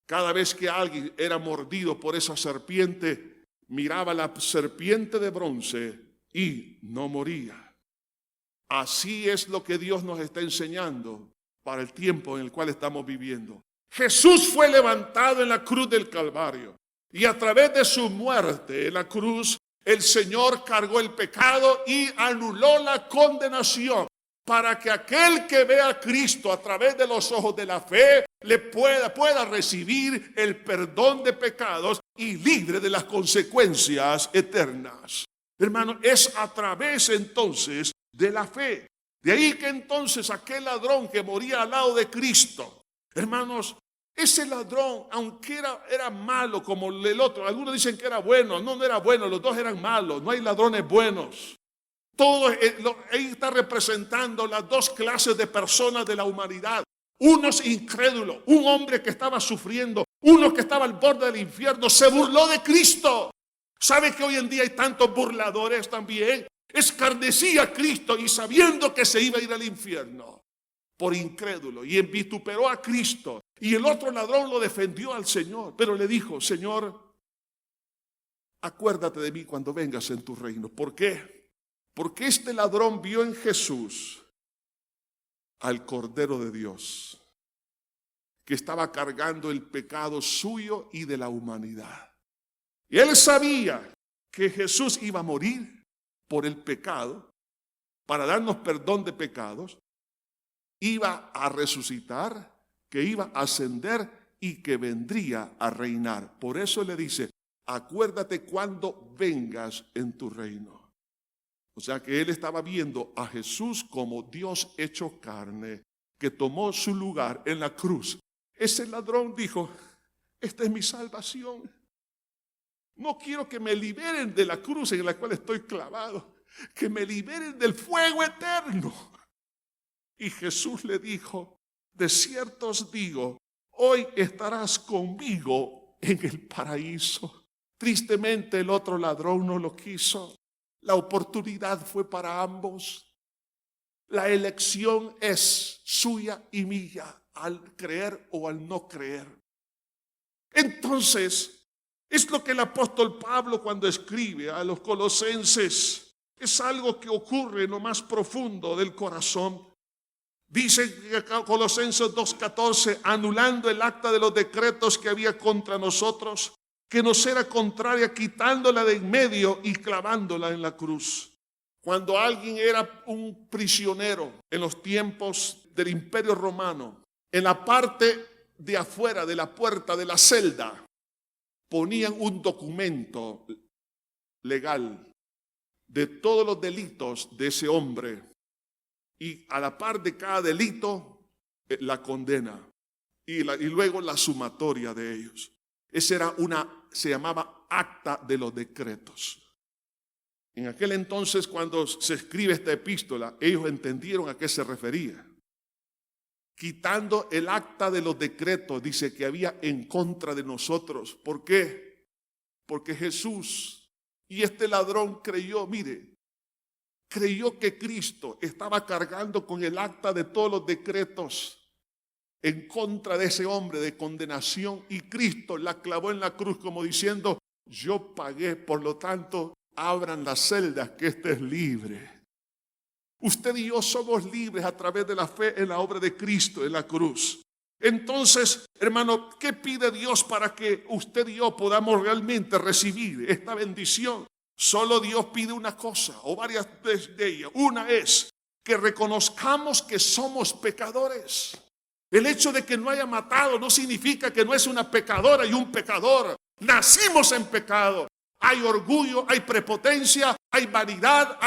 A: Cada vez que alguien era mordido por esa serpiente, miraba la serpiente de bronce y no moría. Así es lo que Dios nos está enseñando para el tiempo en el cual estamos viviendo. Jesús fue levantado en la cruz del Calvario y a través de su muerte en la cruz, el Señor cargó el pecado y anuló la condenación para que aquel que vea a Cristo a través de los ojos de la fe le pueda recibir el perdón de pecados y libre de las consecuencias eternas. Hermano, es a través entonces de la fe. De ahí que entonces aquel ladrón que moría al lado de Cristo, hermanos, ese ladrón, aunque era malo como el otro, algunos dicen que era bueno, no era bueno, los dos eran malos, no hay ladrones buenos. Todo ahí está representando las dos clases de personas de la humanidad. Unos incrédulos, un hombre que estaba sufriendo, uno que estaba al borde del infierno, se burló de Cristo. ¿Sabe que hoy en día hay tantos burladores también? Escarnecía a Cristo y sabiendo que se iba a ir al infierno por incrédulo y vituperó a Cristo. Y el otro ladrón lo defendió al Señor, pero le dijo, Señor, acuérdate de mí cuando vengas en tu reino. ¿Por qué? Porque este ladrón vio en Jesús al Cordero de Dios, que estaba cargando el pecado suyo y de la humanidad. Y él sabía que Jesús iba a morir por el pecado, para darnos perdón de pecados, iba a resucitar, que iba a ascender y que vendría a reinar. Por eso le dice, acuérdate cuando vengas en tu reino. O sea que él estaba viendo a Jesús como Dios hecho carne, que tomó su lugar en la cruz. Ese ladrón dijo, esta es mi salvación. No quiero que me liberen de la cruz en la cual estoy clavado. que me liberen del fuego eterno. Y Jesús le dijo, de cierto os digo, hoy estarás conmigo en el paraíso. Tristemente el otro ladrón no lo quiso. La oportunidad fue para ambos. La elección es suya y mía, al creer o al no creer. Entonces, es lo que el apóstol Pablo cuando escribe a los colosenses, es algo que ocurre en lo más profundo del corazón. Dice Colosenses 2:14, anulando el acta de los decretos que había contra nosotros, que nos era contraria, quitándola de en medio y clavándola en la cruz. Cuando alguien era un prisionero en los tiempos del Imperio Romano, en la parte de afuera de la puerta de la celda, ponían un documento legal de todos los delitos de ese hombre. Y a la par de cada delito, la condena. Y luego la sumatoria de ellos. Esa era se llamaba acta de los decretos. En aquel entonces, cuando se escribe esta epístola, ellos entendieron a qué se refería. Quitando el acta de los decretos, dice, que había en contra de nosotros. ¿Por qué? Porque Jesús y este ladrón creyó, creyó que Cristo estaba cargando con el acta de todos los decretos en contra de ese hombre de condenación, y Cristo la clavó en la cruz como diciendo, yo pagué, por lo tanto, abran las celdas que este es libre. Usted y yo somos libres a través de la fe en la obra de Cristo en la cruz. Entonces, hermano, ¿qué pide Dios para que usted y yo podamos realmente recibir esta bendición? Solo Dios pide una cosa, o varias de ellas. Una es que reconozcamos que somos pecadores. El hecho de que no haya matado no significa que no es una pecadora y un pecador. Nacimos en pecado. Hay orgullo, hay prepotencia, hay vanidad,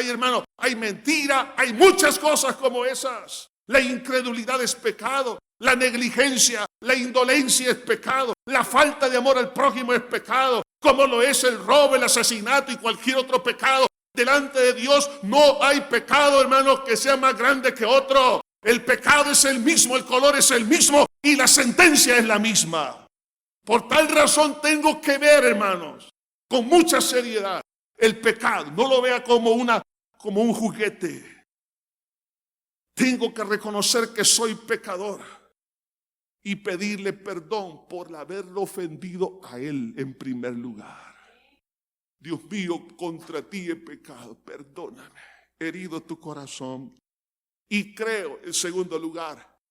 A: hermano, hay mentira, hay muchas cosas como esas. La incredulidad es pecado, la negligencia, la indolencia es pecado, la falta de amor al prójimo es pecado, como lo es el robo, el asesinato y cualquier otro pecado. Delante de Dios no hay pecado, hermano, que sea más grande que otro. El pecado es el mismo, el color es el mismo y la sentencia es la misma. Por tal razón tengo que ver, hermanos, con mucha seriedad el pecado. No lo vea como un juguete. Tengo que reconocer que soy pecador y pedirle perdón por haberlo ofendido a Él en primer lugar. Dios mío, contra ti he pecado, perdóname, herido tu corazón. Y creo, en segundo lugar,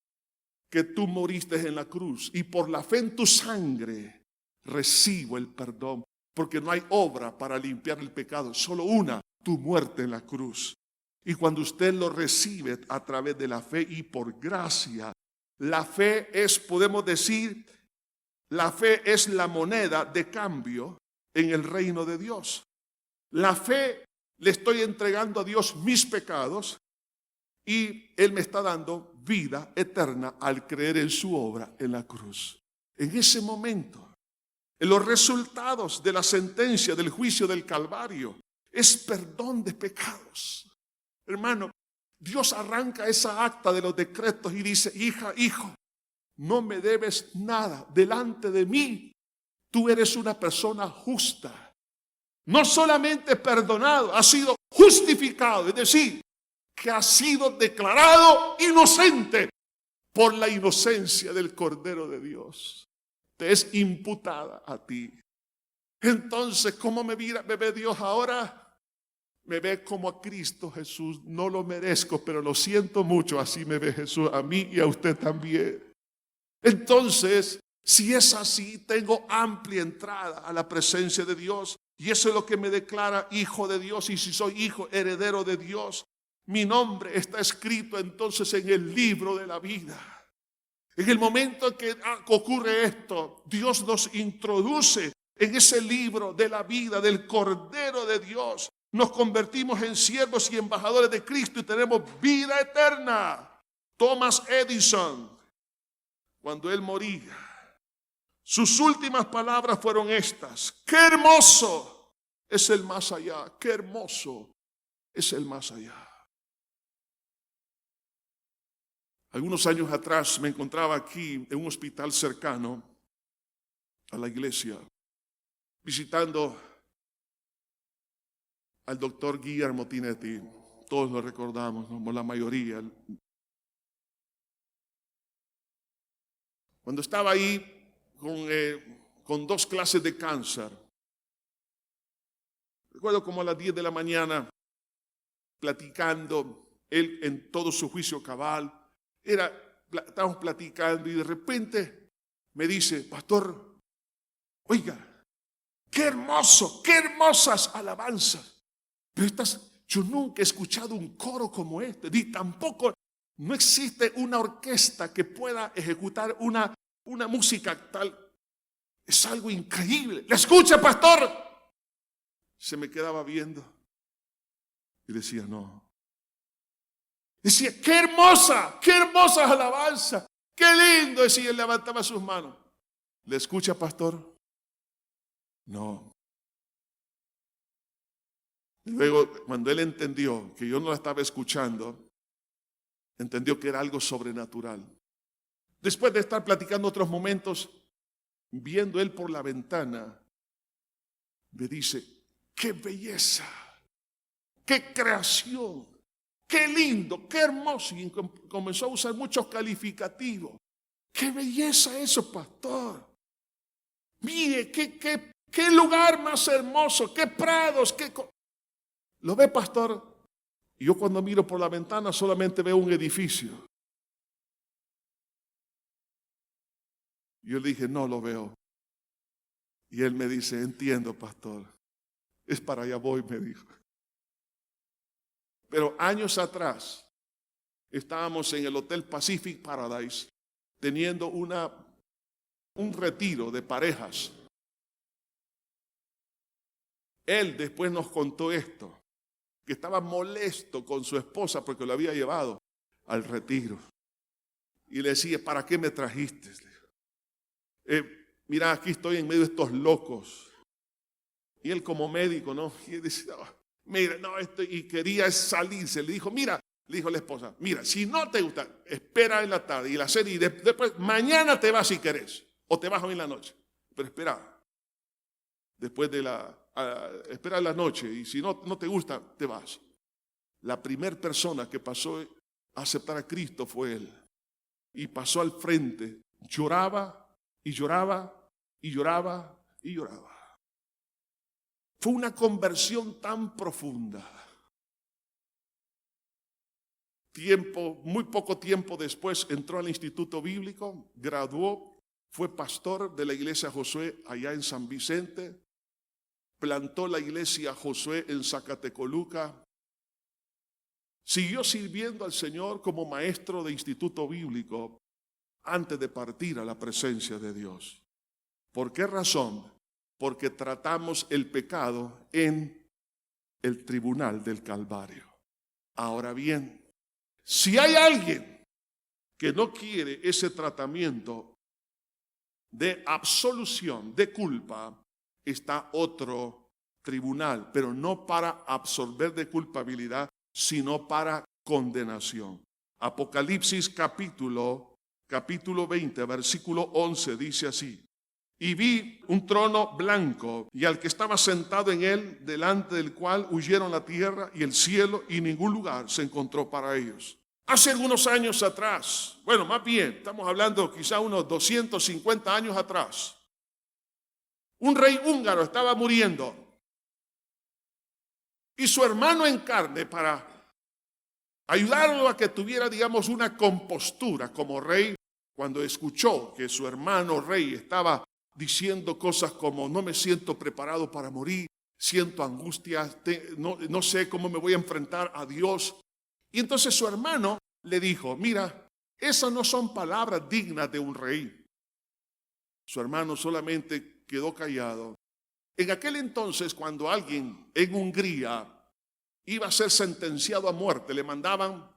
A: que tú moriste en la cruz y por la fe en tu sangre recibo el perdón. Porque no hay obra para limpiar el pecado, solo una, tu muerte en la cruz. Y cuando usted lo recibe a través de la fe y por gracia, la fe es, podemos decir, la fe es la moneda de cambio en el reino de Dios. La fe, le estoy entregando a Dios mis pecados y Él me está dando vida eterna al creer en su obra en la cruz. En ese momento, en los resultados de la sentencia del juicio del Calvario, es perdón de pecados. Hermano, Dios arranca esa acta de los decretos y dice, hija, hijo, no me debes nada delante de mí. Tú eres una persona justa. No solamente perdonado, has sido justificado, es decir, que has sido declarado inocente por la inocencia del Cordero de Dios. Te es imputada a ti. Entonces, ¿cómo me ve Dios ahora? Me ve como a Cristo Jesús. No lo merezco, pero lo siento mucho. Así me ve Jesús a mí y a usted también. Entonces, si es así, tengo amplia entrada a la presencia de Dios. Y eso es lo que me declara hijo de Dios. Y si soy hijo, heredero de Dios, mi nombre está escrito entonces en el libro de la vida. En el momento en que ocurre esto, Dios nos introduce en ese libro de la vida del Cordero de Dios. Nos convertimos en siervos y embajadores de Cristo y tenemos vida eterna. Thomas Edison, cuando él moría, sus últimas palabras fueron estas: qué hermoso es el más allá, qué hermoso es el más allá. Algunos años atrás me encontraba aquí en un hospital cercano a la iglesia, visitando al doctor Guillermo Tinetti. Todos lo recordamos, ¿no? La mayoría. Cuando estaba ahí con 2 clases de cáncer, recuerdo como a las 10 de la mañana, platicando, él en todo su juicio cabal, estábamos platicando y de repente me dice, pastor, oiga, qué hermoso, qué hermosas alabanzas. Pero yo nunca he escuchado un coro como este, ni tampoco, no existe una orquesta que pueda ejecutar una música tal. Es algo increíble. ¿La escucha, pastor? Se me quedaba viendo y decía, no. Decía, qué hermosa alabanza, qué lindo. Decía, él levantaba sus manos. ¿Le escucha, pastor? No. Luego, cuando él entendió que yo no la estaba escuchando, entendió que era algo sobrenatural. Después de estar platicando otros momentos, viendo él por la ventana, me dice, qué belleza, qué creación, qué lindo, qué hermoso. Y comenzó a usar muchos calificativos. Qué belleza eso, pastor. Mire, qué lugar más hermoso, qué prados, ¿Lo ve, pastor? Y yo cuando miro por la ventana solamente veo un edificio. Yo le dije, no lo veo. Y él me dice, entiendo, pastor. Es para allá voy, me dijo. Pero años atrás, estábamos en el Hotel Pacific Paradise, teniendo un retiro de parejas. Él después nos contó esto, que estaba molesto con su esposa porque lo había llevado al retiro. Y le decía, ¿para qué me trajiste? Mira, aquí estoy en medio de estos locos. Y él como médico, ¿no? Y él dice, mira, y quería salirse. Le dijo a la esposa, mira, si no te gusta, espera en la tarde y la serie y después, mañana te vas si querés. O te vas hoy en la noche. Pero espera. Después de espera la noche y si no te gusta, te vas. La primera persona que pasó a aceptar a Cristo fue él. Y pasó al frente, lloraba y lloraba y lloraba y lloraba. Fue una conversión tan profunda. Muy poco tiempo después entró al instituto bíblico, graduó, fue pastor de la iglesia Josué allá en San Vicente. Plantó la iglesia Josué en Zacatecoluca. Siguió sirviendo al Señor como maestro de instituto bíblico antes de partir a la presencia de Dios. ¿Por qué razón? Porque tratamos el pecado en el tribunal del Calvario. Ahora bien, si hay alguien que no quiere ese tratamiento de absolución, de culpa, está otro tribunal, pero no para absolver de culpabilidad, sino para condenación. Apocalipsis capítulo 20, versículo 11 dice así: y vi un trono blanco y al que estaba sentado en él, delante del cual huyeron la tierra y el cielo, y ningún lugar se encontró para ellos. Hace algunos años atrás, bueno, más bien, estamos hablando quizá unos 250 años atrás, un rey húngaro estaba muriendo y su hermano en carne, para ayudarlo a que tuviera, digamos, una compostura como rey, cuando escuchó que su hermano rey estaba diciendo cosas como: no me siento preparado para morir, siento angustia, no sé cómo me voy a enfrentar a Dios. Y entonces su hermano le dijo: mira, esas no son palabras dignas de un rey. Su hermano solamente quedó callado. En aquel entonces, cuando alguien en Hungría iba a ser sentenciado a muerte, le mandaban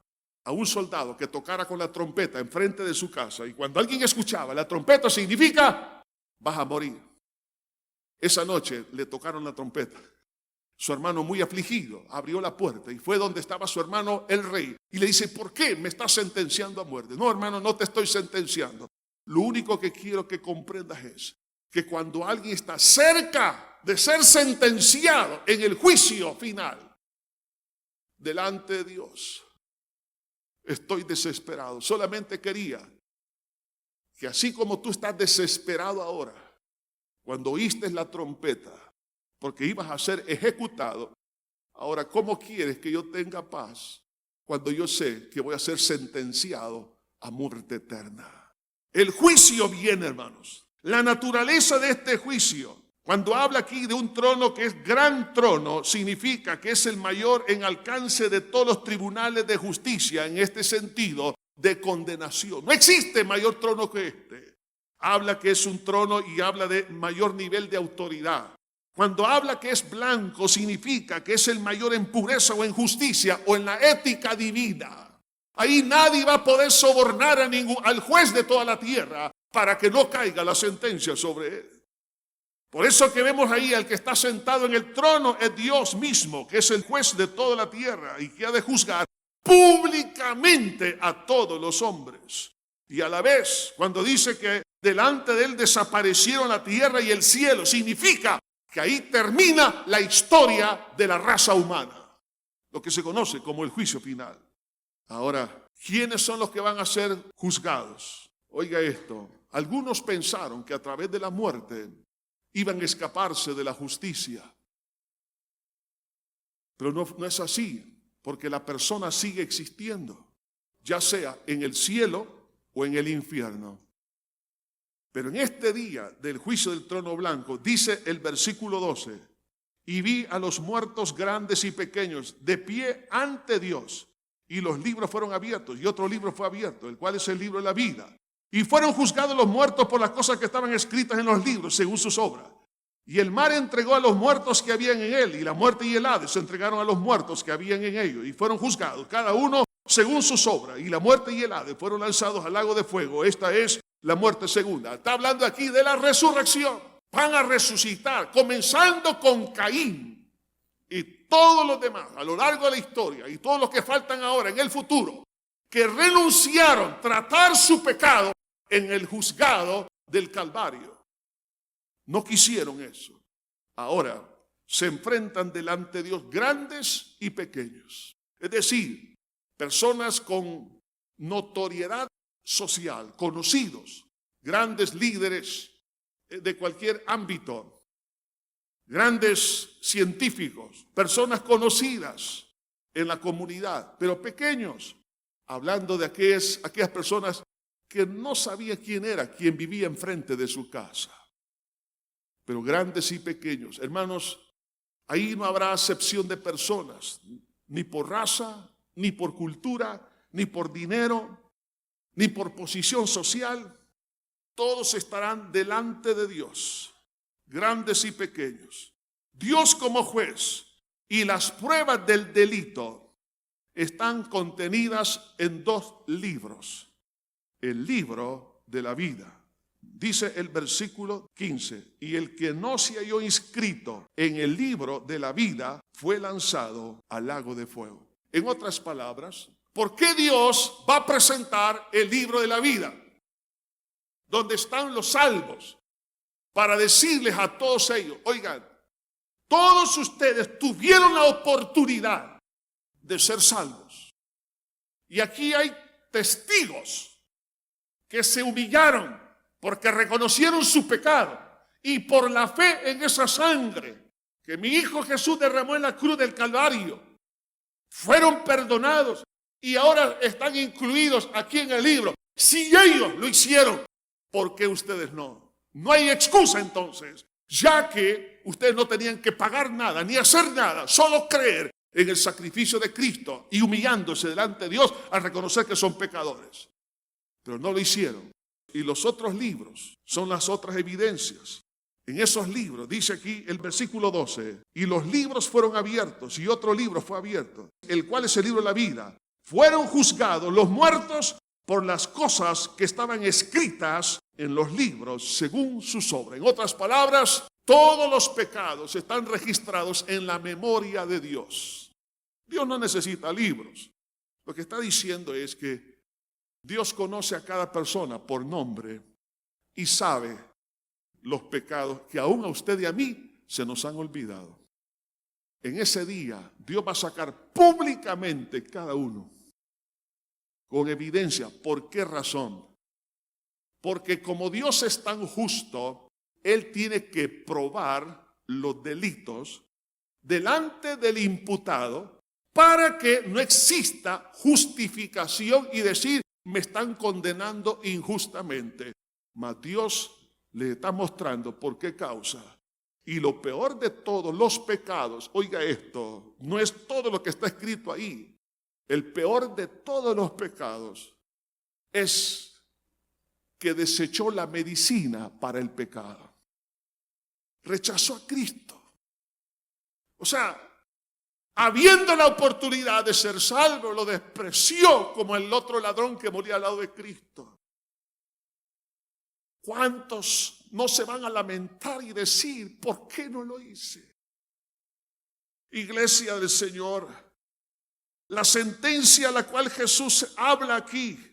A: a un soldado que tocara con la trompeta enfrente de su casa, y cuando alguien escuchaba la trompeta, significa: vas a morir. Esa noche le tocaron la trompeta. Su hermano, muy afligido, abrió la puerta y fue donde estaba su hermano el rey. Y le dice, ¿por qué me estás sentenciando a muerte? No, hermano, no te estoy sentenciando. Lo único que quiero que comprendas es que cuando alguien está cerca de ser sentenciado en el juicio final, delante de Dios, estoy desesperado. Solamente quería que así como tú estás desesperado ahora, cuando oíste la trompeta, porque ibas a ser ejecutado, ahora, ¿cómo quieres que yo tenga paz cuando yo sé que voy a ser sentenciado a muerte eterna? El juicio viene, hermanos. La naturaleza de este juicio, cuando habla aquí de un trono que es gran trono, significa que es el mayor en alcance de todos los tribunales de justicia, en este sentido de condenación. No existe mayor trono que este. Habla que es un trono y habla de mayor nivel de autoridad. Cuando habla que es blanco, significa que es el mayor en pureza o en justicia o en la ética divina. Ahí nadie va a poder sobornar al juez de toda la tierra para que no caiga la sentencia sobre él. Por eso que vemos ahí al que está sentado en el trono es Dios mismo, que es el juez de toda la tierra y que ha de juzgar públicamente a todos los hombres. Y a la vez, cuando dice que delante de él desaparecieron la tierra y el cielo, significa que ahí termina la historia de la raza humana, lo que se conoce como el juicio final. Ahora, ¿quiénes son los que van a ser juzgados? Oiga esto, algunos pensaron que a través de la muerte iban a escaparse de la justicia, pero no es así, porque la persona sigue existiendo, ya sea en el cielo o en el infierno. Pero en este día del juicio del trono blanco, dice el versículo 12, y vi a los muertos grandes y pequeños de pie ante Dios, y los libros fueron abiertos, y otro libro fue abierto, el cual es el libro de la vida. Y fueron juzgados los muertos por las cosas que estaban escritas en los libros, según sus obras. Y el mar entregó a los muertos que habían en él, y la muerte y el Hades se entregaron a los muertos que habían en ellos, y fueron juzgados, cada uno según sus obras. Y la muerte y el Hades fueron lanzados al lago de fuego. Esta es la muerte segunda. Está hablando aquí de la resurrección. Van a resucitar, comenzando con Caín y todos los demás a lo largo de la historia y todos los que faltan ahora en el futuro, que renunciaron a tratar su pecado en el juzgado del Calvario. No quisieron eso. Ahora se enfrentan delante de Dios grandes y pequeños. Es decir, personas con notoriedad social, conocidos, grandes líderes de cualquier ámbito, grandes científicos, personas conocidas en la comunidad, pero pequeños, hablando de aquellas personas que no sabía quién era quien vivía enfrente de su casa. Pero grandes y pequeños, hermanos, ahí no habrá acepción de personas, ni por raza, ni por cultura, ni por dinero, ni por posición social. Todos estarán delante de Dios, grandes y pequeños. Dios como juez y las pruebas del delito están contenidas en 2 libros. El libro de la vida. Dice el versículo 15, y el que no se halló inscrito en el libro de la vida fue lanzado al lago de fuego. En otras palabras, ¿por qué Dios va a presentar el libro de la vida, donde están los salvos, para decirles a todos ellos, oigan, todos ustedes tuvieron la oportunidad de ser salvos? Y aquí hay testigos que se humillaron porque reconocieron su pecado y por la fe en esa sangre que mi Hijo Jesús derramó en la cruz del Calvario, fueron perdonados y ahora están incluidos aquí en el libro. Si ellos lo hicieron, ¿por qué ustedes no? No hay excusa entonces, ya que ustedes no tenían que pagar nada ni hacer nada, solo creer en el sacrificio de Cristo y humillándose delante de Dios al reconocer que son pecadores. Pero no lo hicieron. Y los otros libros son las otras evidencias. En esos libros, dice aquí el versículo 12, y los libros fueron abiertos, y otro libro fue abierto, el cual es el libro de la vida. Fueron juzgados los muertos por las cosas que estaban escritas en los libros según sus obras. En otras palabras, Todos los pecados están registrados en la memoria de Dios. Dios no necesita libros. Lo que está diciendo es que Dios conoce a cada persona por nombre y sabe los pecados que aún a usted y a mí se nos han olvidado. En ese día Dios va a sacar públicamente cada uno con evidencia. ¿Por qué razón? Porque como Dios es tan justo, Él tiene que probar los delitos delante del imputado para que no exista justificación y decir, me están condenando injustamente. Mas Dios le está mostrando por qué causa. Y lo peor de todos los pecados, oiga esto, no es todo lo que está escrito ahí. El peor de todos los pecados es que desechó la medicina para el pecado. Rechazó a Cristo. O sea, habiendo la oportunidad de ser salvo, lo despreció como el otro ladrón que moría al lado de Cristo. ¿Cuántos no se van a lamentar y decir, ¿por qué no lo hice? Iglesia del Señor, la sentencia a la cual Jesús habla aquí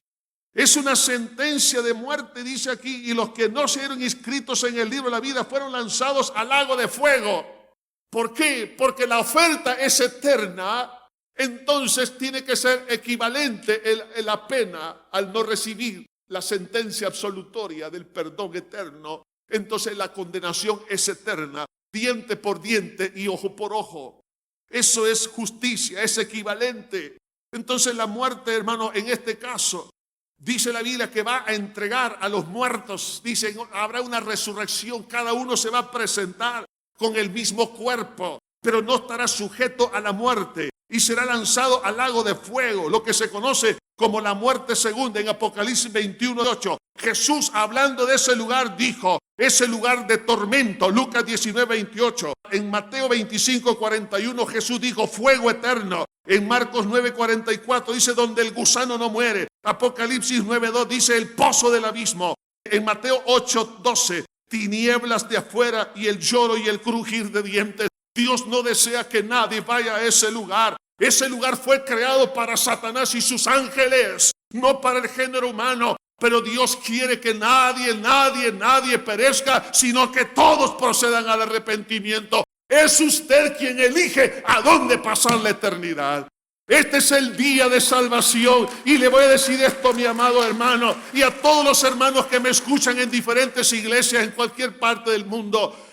A: es una sentencia de muerte, dice aquí, y los que no se fueron inscritos en el libro de la vida fueron lanzados al lago de fuego. ¿Por qué? Porque la oferta es eterna, entonces tiene que ser equivalente la pena al no recibir la sentencia absolutoria del perdón eterno. Entonces la condenación es eterna, diente por diente y ojo por ojo. Eso es justicia, es equivalente. Entonces la muerte, hermano, en este caso, dice la Biblia que va a entregar a los muertos. Dice, habrá una resurrección, cada uno se va a presentar con el mismo cuerpo, pero no estará sujeto a la muerte y será lanzado al lago de fuego, lo que se conoce como la muerte segunda en Apocalipsis 21:8. Jesús, hablando de ese lugar, dijo, ese lugar de tormento, Lucas 19:28. En Mateo 25:41 Jesús dijo, fuego eterno. En Marcos 9:44 dice, donde el gusano no muere. Apocalipsis 9:2 dice, el pozo del abismo. En Mateo 8:12, tinieblas de afuera y el lloro y el crujir de dientes. Dios no desea que nadie vaya a ese lugar. Ese lugar fue creado para Satanás y sus ángeles, no para el género humano. Pero Dios quiere que nadie perezca, sino que todos procedan al arrepentimiento. Es usted quien elige a dónde pasar la eternidad. Este es el día de salvación. Y le voy a decir esto, mi amado hermano, y a todos los hermanos que me escuchan en diferentes iglesias en cualquier parte del mundo.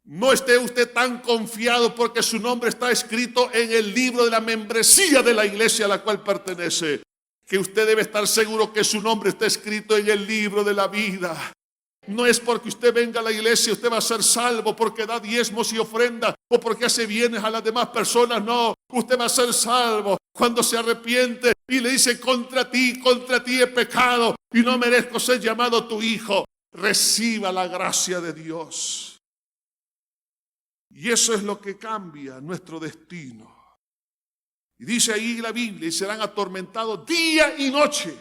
A: No esté usted tan confiado porque su nombre está escrito en el libro de la membresía de la iglesia a la cual pertenece. Que usted debe estar seguro que su nombre está escrito en el libro de la vida. No es porque usted venga a la iglesia, usted va a ser salvo porque da diezmos y ofrenda o porque hace bienes a las demás personas. No, usted va a ser salvo cuando se arrepiente y le dice, contra ti he pecado y no merezco ser llamado tu hijo. Reciba la gracia de Dios. Y eso es lo que cambia nuestro destino. Y dice ahí la Biblia, y serán atormentados día y noche.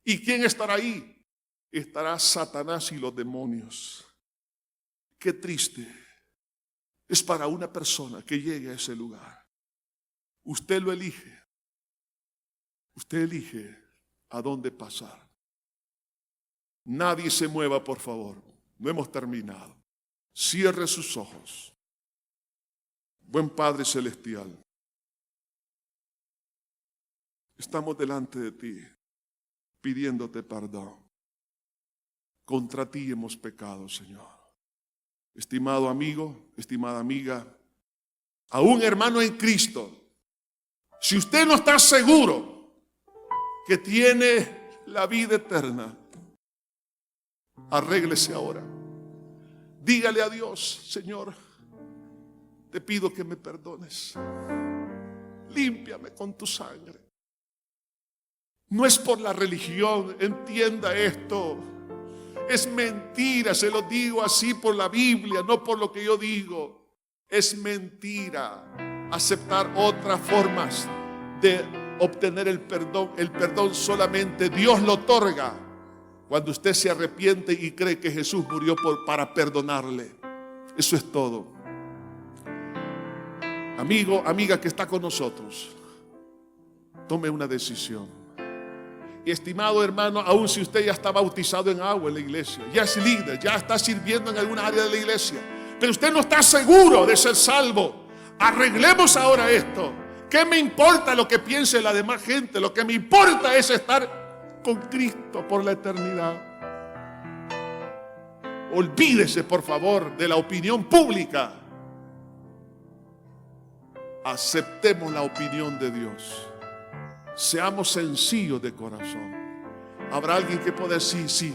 A: ¿Y quién estará ahí? Estará Satanás y los demonios. Qué triste es para una persona que llegue a ese lugar. Usted lo elige. Usted elige a dónde pasar. Nadie se mueva, por favor. No hemos terminado. Cierre sus ojos. Buen Padre Celestial, estamos delante de ti, pidiéndote perdón. Contra ti hemos pecado, Señor. Estimado amigo, estimada amiga, aún hermano en Cristo, si usted no está seguro que tiene la vida eterna, arréglese ahora. Dígale a Dios, Señor, te pido que me perdones. Límpiame con tu sangre. No es por la religión, entienda esto. Es mentira, se lo digo así por la Biblia, no por lo que yo digo. Es mentira aceptar otras formas de obtener el perdón. El perdón solamente Dios lo otorga cuando usted se arrepiente y cree que Jesús murió para perdonarle. Eso es todo. Amigo, amiga que está con nosotros, tome una decisión. Y estimado hermano, aun si usted ya está bautizado en agua en la iglesia, ya es líder, ya está sirviendo en alguna área de la iglesia, pero usted no está seguro de ser salvo, arreglemos ahora esto. ¿Qué me importa lo que piense la demás gente? Lo que me importa es estar con Cristo por la eternidad. Olvídese, por favor, de la opinión pública. Aceptemos la opinión de Dios. Seamos sencillos de corazón. Habrá alguien que pueda decir, sí,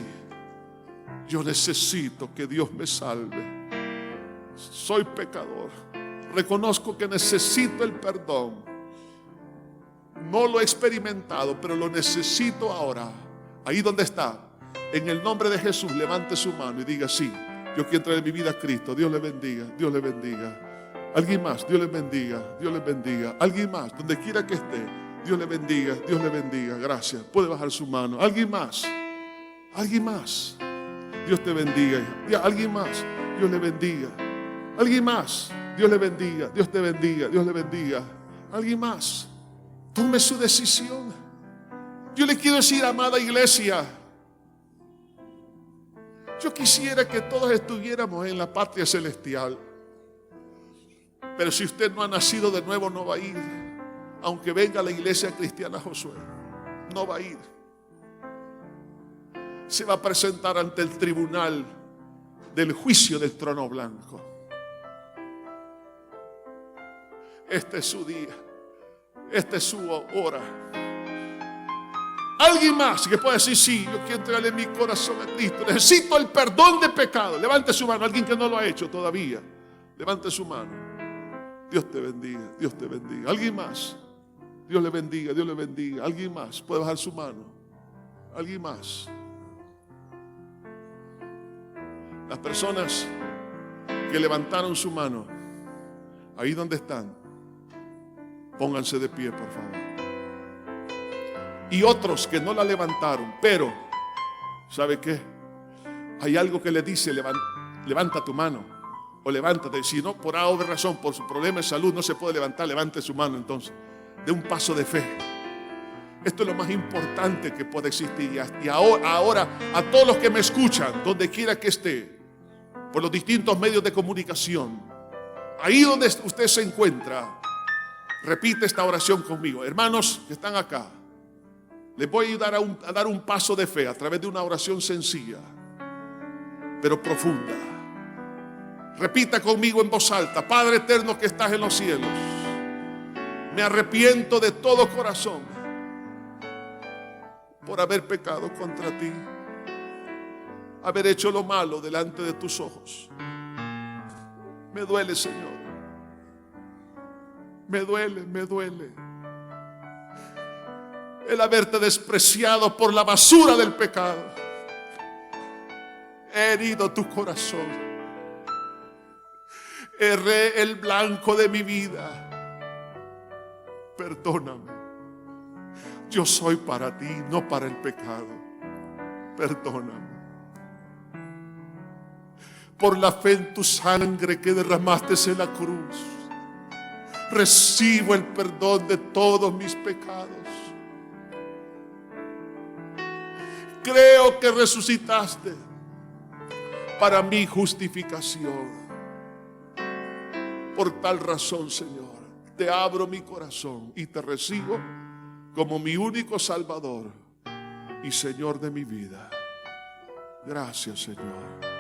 A: yo necesito que Dios me salve. Soy pecador. Reconozco que necesito el perdón. No lo he experimentado, pero lo necesito ahora. Ahí donde está, en el nombre de Jesús, levante su mano y diga, sí, yo quiero traer mi vida a Cristo. Dios le bendiga, Dios le bendiga. Alguien más, Dios le bendiga, Dios le bendiga. Alguien más, donde quiera que esté, Dios le bendiga, Dios le bendiga. Gracias, puede bajar su mano. Alguien más, Dios te bendiga. Alguien más, Dios le bendiga. Alguien más, Dios le bendiga, Dios te bendiga, Dios le bendiga. Alguien más, tome su decisión. Yo le quiero decir, amada iglesia, yo quisiera que todos estuviéramos en la patria celestial. Pero si usted no ha nacido de nuevo, no va a ir. Aunque venga a la iglesia cristiana Josué, no va a ir. Se va a presentar ante el tribunal del juicio del trono blanco. Este es su día. Esta es su hora. Alguien más que pueda decir, sí, yo quiero entregarle mi corazón a Cristo. Necesito el perdón de pecado. Levante su mano. Alguien que no lo ha hecho todavía, levante su mano. Dios te bendiga, Dios te bendiga. Alguien más, Dios le bendiga, Dios le bendiga. Alguien más, puede bajar su mano. Alguien más. Las personas que levantaron su mano, ahí donde están, pónganse de pie, por favor. Y otros que no la levantaron, pero, ¿sabe qué? Hay algo que le dice, levanta tu mano. O levántate. Si no, por alguna razón, por su problema de salud, no se puede levantar, levante su mano entonces. De un paso de fe. Esto es lo más importante que puede existir. Y ahora, a todos los que me escuchan, donde quiera que esté, por los distintos medios de comunicación, ahí donde usted se encuentra, repite esta oración conmigo. Hermanos que están acá, les voy a ayudar a dar un paso de fe a través de una oración sencilla, pero profunda. Repita conmigo en voz alta. Padre eterno que estás en los cielos, me arrepiento de todo corazón por haber pecado contra ti, haber hecho lo malo delante de tus ojos. Me duele, Señor. Me duele el haberte despreciado por la basura del pecado. He herido tu corazón. Erré el blanco de mi vida. Perdóname. Yo soy para ti, no para el pecado. Perdóname. Por la fe en tu sangre que derramaste en la cruz, recibo el perdón de todos mis pecados. Creo que resucitaste para mi justificación. Por tal razón, Señor, te abro mi corazón y te recibo como mi único Salvador y Señor de mi vida. Gracias, Señor.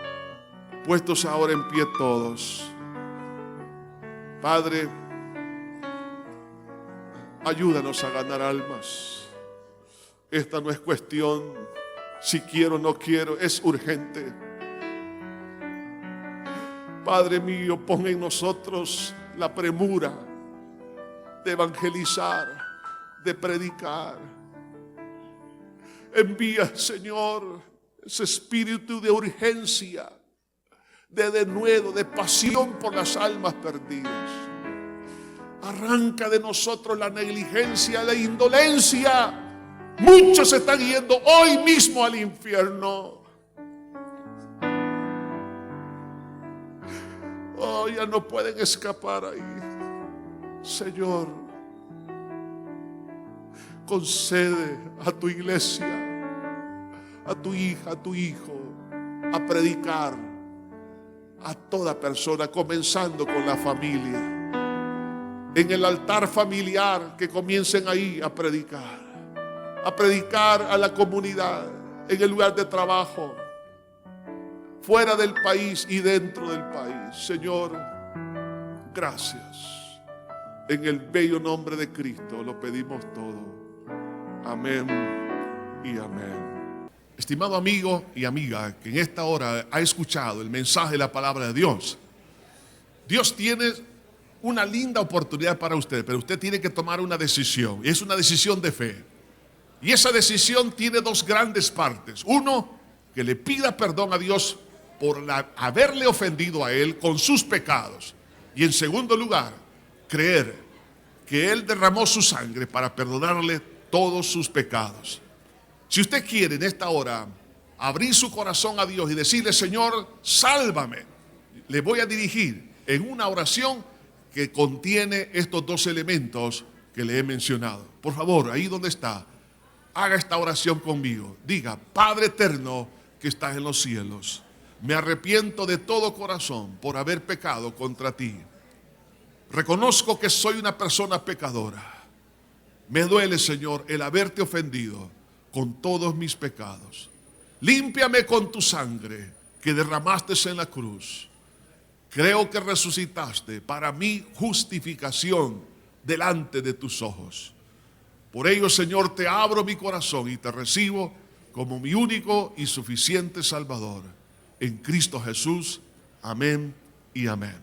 A: Puestos ahora en pie todos. Padre, ayúdanos a ganar almas. Esta no es cuestión si quiero o no quiero, es urgente. Padre mío, pon en nosotros la premura de evangelizar, de predicar. Envía, Señor, ese espíritu de urgencia, de denuedo, de pasión por las almas perdidas. Arranca de nosotros la negligencia, la indolencia. Muchos están yendo hoy mismo al infierno. no, ya no pueden escapar ahí. Señor, concede a tu iglesia, a tu hija, a tu hijo, a predicar a toda persona, comenzando con la familia. En el altar familiar, que comiencen ahí a predicar a la comunidad, en el lugar de trabajo, fuera del país y dentro del país. Señor, gracias. En el bello nombre de Cristo lo pedimos todo. Amén y amén. Estimado amigo y amiga que en esta hora ha escuchado el mensaje de la palabra de Dios, Dios tiene una linda oportunidad para usted, pero usted tiene que tomar una decisión, y es una decisión de fe. Y esa decisión tiene dos grandes partes. Uno, que le pida perdón a Dios por haberle ofendido a Él con sus pecados. Y en segundo lugar, creer que Él derramó su sangre para perdonarle todos sus pecados. Si usted quiere en esta hora abrir su corazón a Dios y decirle: Señor, sálvame, le voy a dirigir en una oración que contiene estos dos elementos que le he mencionado. Por favor, ahí donde está, haga esta oración conmigo. Diga: Padre eterno que estás en los cielos, me arrepiento de todo corazón por haber pecado contra ti. Reconozco que soy una persona pecadora. Me duele, Señor, el haberte ofendido con todos mis pecados. Límpiame con tu sangre que derramaste en la cruz. Creo que resucitaste para mi justificación delante de tus ojos. Por ello, Señor, te abro mi corazón y te recibo como mi único y suficiente Salvador. En Cristo Jesús. Amén y amén.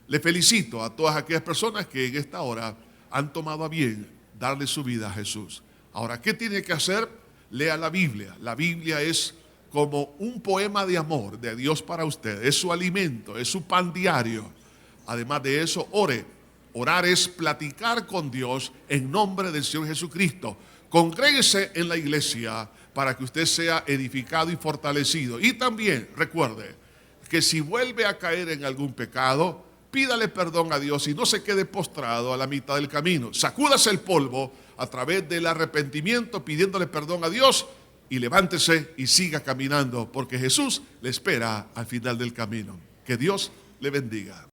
A: Le felicito a todas aquellas personas que en esta hora han tomado a bien darle su vida a Jesús. Ahora, ¿qué tiene que hacer? Lea la Biblia. La Biblia es como un poema de amor de Dios para usted. Es su alimento, es su pan diario. Además de eso, ore. Orar es platicar con Dios en nombre del Señor Jesucristo. Congréguese en la iglesia para que usted sea edificado y fortalecido. Y también recuerde que si vuelve a caer en algún pecado, pídale perdón a Dios y no se quede postrado a la mitad del camino. Sacúdase el polvo a través del arrepentimiento, pidiéndole perdón a Dios, y levántese y siga caminando, porque Jesús le espera al final del camino. Que Dios le bendiga.